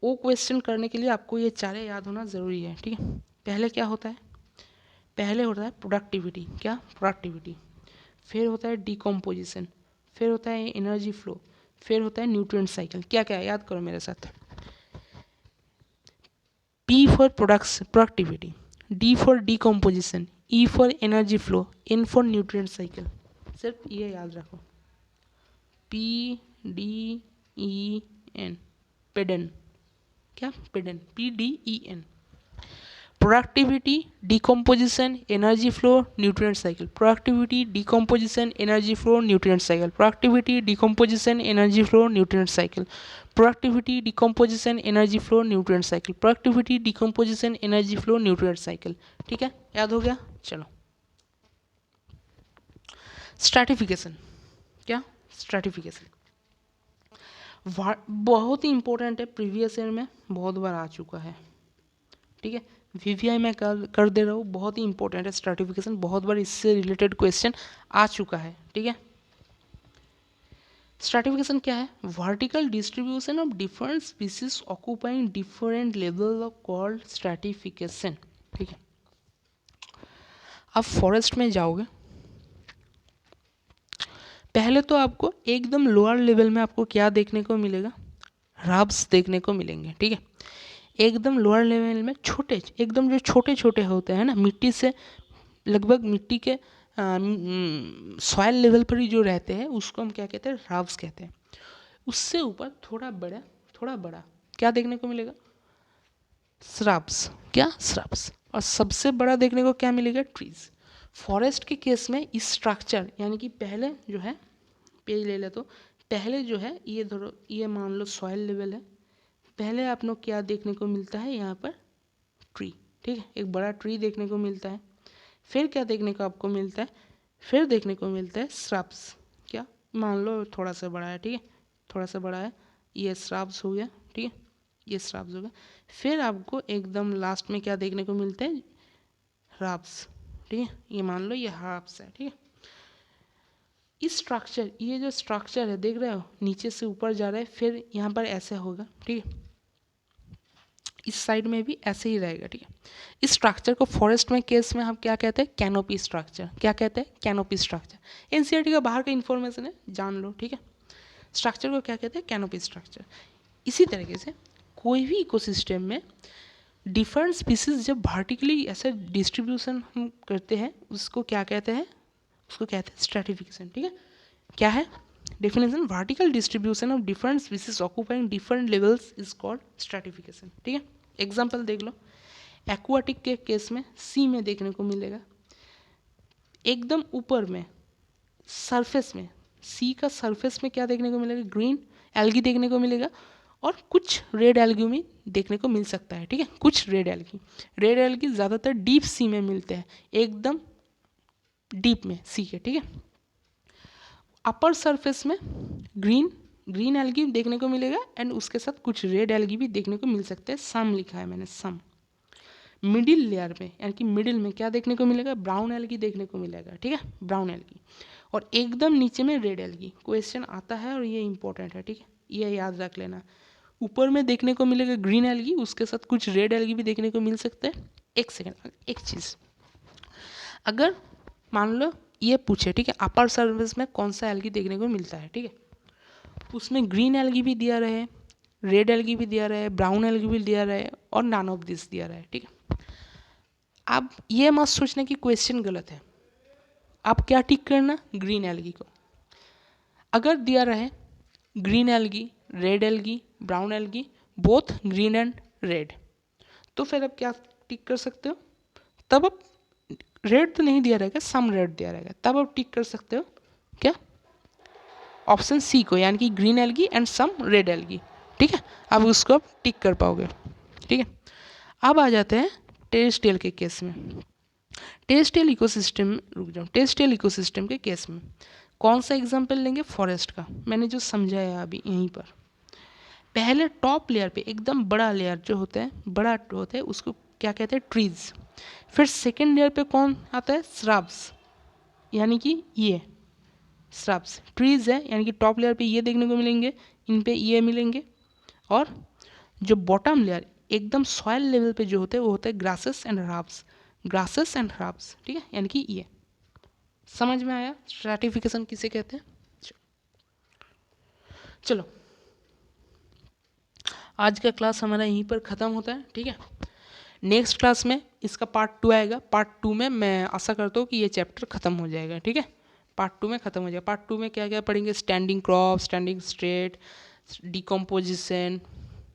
वो क्वेश्चन करने के लिए आपको ये 4 याद होना ज़रूरी है, ठीक है। पहले क्या होता है? पहले होता है प्रोडक्टिविटी। क्या? प्रोडक्टिविटी। फिर होता है डिकम्पोजिशन, फिर होता है एनर्जी फ्लो, फिर होता है न्यूट्रिएंट साइकिल। क्या क्या है? याद करो मेरे साथ। P for productivity, D for decomposition, E for energy flow, N for nutrient cycle। सिर्फ ये याद रखो, P D E N, पेडन। क्या? पेडन, P D E N। Productivity, decomposition, energy flow, nutrient cycle. Productivity, decomposition, energy flow, nutrient cycle. Productivity, decomposition, energy flow, nutrient cycle. Productivity, decomposition, energy flow, nutrient cycle. Productivity, decomposition, energy flow, nutrient cycle. ठीक है, याद हो गया? चलो stratification. क्या? Stratification बहुत ही important है, previous year में बहुत बार आ चुका है, ठीक है। वीवीआई में कर दे रहा हूँ, बहुत ही इंपॉर्टेंट है स्ट्रैटिफिकेशन, बहुत बार इससे रिलेटेड क्वेश्चन आ चुका है, ठीक है। स्ट्रैटिफिकेशन क्या है? Vertical distribution of different species occupying different level of called stratification, ठीक है। आप फॉरेस्ट में जाओगे, पहले तो आपको एकदम लोअर लेवल में आपको क्या देखने को मिलेगा? रब्स देखने को मिलेंगे, ठीक है। एकदम लोअर लेवल में छोटे, एकदम जो छोटे छोटे होते हैं ना, मिट्टी से लगभग मिट्टी के सॉइल लेवल पर ही जो रहते हैं, उसको हम क्या कहते हैं? रब्स कहते हैं। उससे ऊपर थोड़ा बड़ा क्या देखने को मिलेगा? श्रब्स। क्या? श्रब्स। और सबसे बड़ा देखने को क्या मिलेगा? ट्रीज। फॉरेस्ट के केस में इस स्ट्रक्चर यानी कि पहले जो है, पेज ले ले तो पहले जो है ये धरो, ये मान लो सॉइल लेवल है, पहले आप लोग क्या देखने को मिलता है? यहाँ पर ट्री, ठीक है, एक बड़ा ट्री देखने को मिलता है। फिर क्या देखने को आपको मिलता है? फिर देखने को मिलता है श्रब्स। क्या? मान लो थोड़ा सा बड़ा है, ठीक है, थोड़ा सा बड़ा है, ये श्रब्स हो गया, ठीक है, ये श्रब्स हो गया। फिर आपको एकदम लास्ट में क्या देखने को मिलता है? हर्ब्स, ठीक है, ये मान लो ये हर्ब्स है, ठीक है। इस स्ट्रक्चर, ये जो स्ट्रक्चर है देख रहे हो, नीचे से ऊपर जा रहा है, फिर यहाँ पर ऐसे होगा, ठीक है, इस साइड में भी ऐसे ही रहेगा, ठीक है। इस स्ट्रक्चर को फॉरेस्ट में केस में हम क्या कहते हैं? Canopy structure. क्या कहते हैं? Canopy structure. एनसीईआरटी का बाहर का इन्फॉर्मेशन है, जान लो, ठीक है। स्ट्रक्चर को क्या कहते हैं? Canopy structure. इसी तरीके से कोई भी इकोसिस्टम में डिफरेंट स्पीसीज जब वर्टिकली ऐसे डिस्ट्रीब्यूशन हम करते हैं, उसको क्या कहते हैं? उसको कहते हैं स्ट्रैटिफिकेशन, ठीक है। क्या है definition? Vertical distribution of different species occupying different levels is called stratification, ठीक है। एग्जाम्पल देख लो, एक्वाटिक के केस में सी में देखने को मिलेगा, एकदम ऊपर में सरफेस में सी का सरफेस में क्या देखने को मिलेगा, ग्रीन एल्गी देखने को मिलेगा और कुछ रेड एल्गी भी देखने को मिल सकता है, ठीक है, कुछ रेड एल्गी ज़्यादातर डीप सी में मिलते हैं, एकदम डीप में सी के, ठीक है। अपर सरफेस में ग्रीन एल्गी देखने को मिलेगा एंड उसके साथ कुछ रेड एल्गी भी देखने को मिल सकते हैं, सम लिखा है मैंने, सम। मिडिल लेयर में यानी कि मिडिल में क्या देखने को मिलेगा, ब्राउन एल्गी देखने को मिलेगा, ठीक है, ब्राउन एल्गी। और एकदम नीचे में रेड एल्गी। क्वेश्चन आता है और ये इंपॉर्टेंट है, ठीक है, ये याद रख लेना। ऊपर में देखने को मिलेगा ग्रीन एल्गी, उसके साथ कुछ रेड एल्गी भी देखने को मिल सकते हैं। एक सेकेंड, एक चीज़, अगर मान लो ये पूछे, ठीक है, अपर सरफेस में कौन सा एल्गी देखने को मिलता है, ठीक है, उसमें ग्रीन एल्गी भी दिया रहे, रेड एल्गी भी दिया रहे, ब्राउन एल्गी भी दिया रहे और नॉन ऑफ दिस दिया रहे, ठीक है। अब ये मत सोचना कि क्वेश्चन गलत है, आप क्या टिक करना, ग्रीन एल्गी को। अगर दिया रहे green algae, red algae, brown algae, both green and red, तो फिर आप क्या टिक कर सकते हो, तब आप रेड तो नहीं दिया रहेगा, सम रेड दिया रहेगा, तब आप टिक कर सकते हो क्या, ऑप्शन सी को, यानी कि green algae and some red algae, ठीक है। अब उसको आप टिक कर पाओगे, ठीक है। अब आ जाते हैं टेरेस्ट्रियल के केस में। टेरेस्ट्रियल इकोसिस्टम, रुक जाओ, टेरेस्ट्रियल इकोसिस्टम के केस में कौन सा एग्जाम्पल लेंगे, फॉरेस्ट का, मैंने जो समझाया अभी यहीं पर। पहले टॉप लेयर पे एकदम बड़ा लेयर जो होता है, बड़ा होता है, उसको क्या कहते हैं, ट्रीज। फिर सेकेंड लेयर पे कौन आता है, श्रब्स, यानी कि ये श्रब्स, ट्रीज है, यानी कि टॉप लेयर पे ये देखने को मिलेंगे, इन पे ये मिलेंगे। और जो बॉटम लेयर एकदम सॉइल लेवल पे जो होते हैं वो होते हैं grasses and herbs, grasses and herbs, ठीक है, यानी कि ये। समझ में आया स्ट्रैटिफिकेशन किसे कहते हैं। चलो आज का क्लास हमारा यहीं पर ख़त्म होता है, ठीक है। नेक्स्ट क्लास में इसका पार्ट 2 आएगा। पार्ट 2 में मैं आशा करता हूँ कि ये चैप्टर ख़त्म हो जाएगा, ठीक है, पार्ट 2 में ख़त्म हो जाएगा। पार्ट 2 में क्या क्या पढ़ेंगे, standing crop, standing straight, decomposition,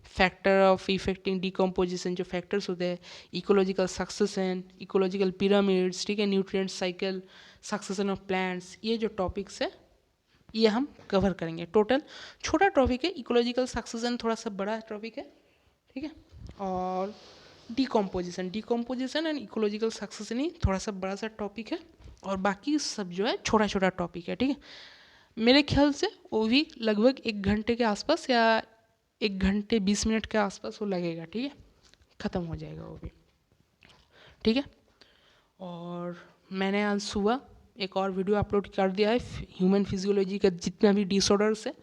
factor of affecting decomposition, जो फैक्टर्स होते हैं, इकोलॉजिकल सक्सेशन, इकोलॉजिकल पिरामिड्स, ठीक है, nutrient cycle, succession of plants, ये जो टॉपिक्स है ये हम कवर करेंगे। टोटल छोटा टॉपिक है, इकोलॉजिकल सक्सेशन थोड़ा सा बड़ा टॉपिक है, ठीक है, और डिकम्पोजिशन एंड इकोलॉजिकल सक्सेशन ही थोड़ा सा बड़ा सा टॉपिक है, और बाकी सब जो है छोटा छोटा टॉपिक है, ठीक है। मेरे ख्याल से वो भी लगभग 1 घंटे के आसपास या 1 घंटे 20 मिनट के आसपास वो लगेगा, ठीक है, ख़त्म हो जाएगा वो भी, ठीक है। और मैंने आज सुबह एक और वीडियो अपलोड कर दिया है, ह्यूमन फिजियोलॉजी का जितना भी डिसऑर्डर्स है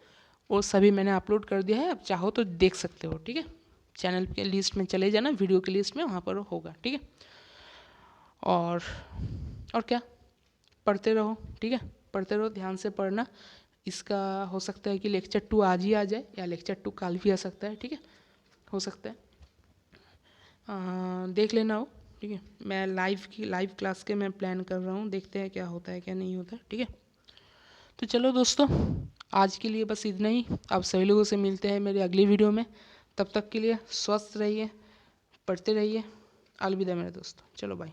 वो सभी मैंने अपलोड कर दिया है, आप चाहो तो देख सकते हो, ठीक है। चैनल के लिस्ट में चले जाना, वीडियो के लिस्ट में, वहाँ पर होगा, ठीक है। और क्या, पढ़ते रहो, ठीक है, पढ़ते रहो, ध्यान से पढ़ना। इसका हो सकता है कि लेक्चर 2 आज ही आ जाए या लेक्चर 2 कल भी आ सकता है, ठीक है, हो सकता है, देख लेना हो, ठीक है। मैं लाइव क्लास के मैं प्लान कर रहा हूँ, देखते हैं क्या होता है क्या नहीं होता, ठीक है। तो चलो दोस्तों, आज के लिए बस इतना ही। आप सभी लोगों से मिलते हैं मेरे अगली वीडियो में, तब तक के लिए स्वस्थ रहिए, पढ़ते रहिए। अलविदा मेरे दोस्त, चलो बाय।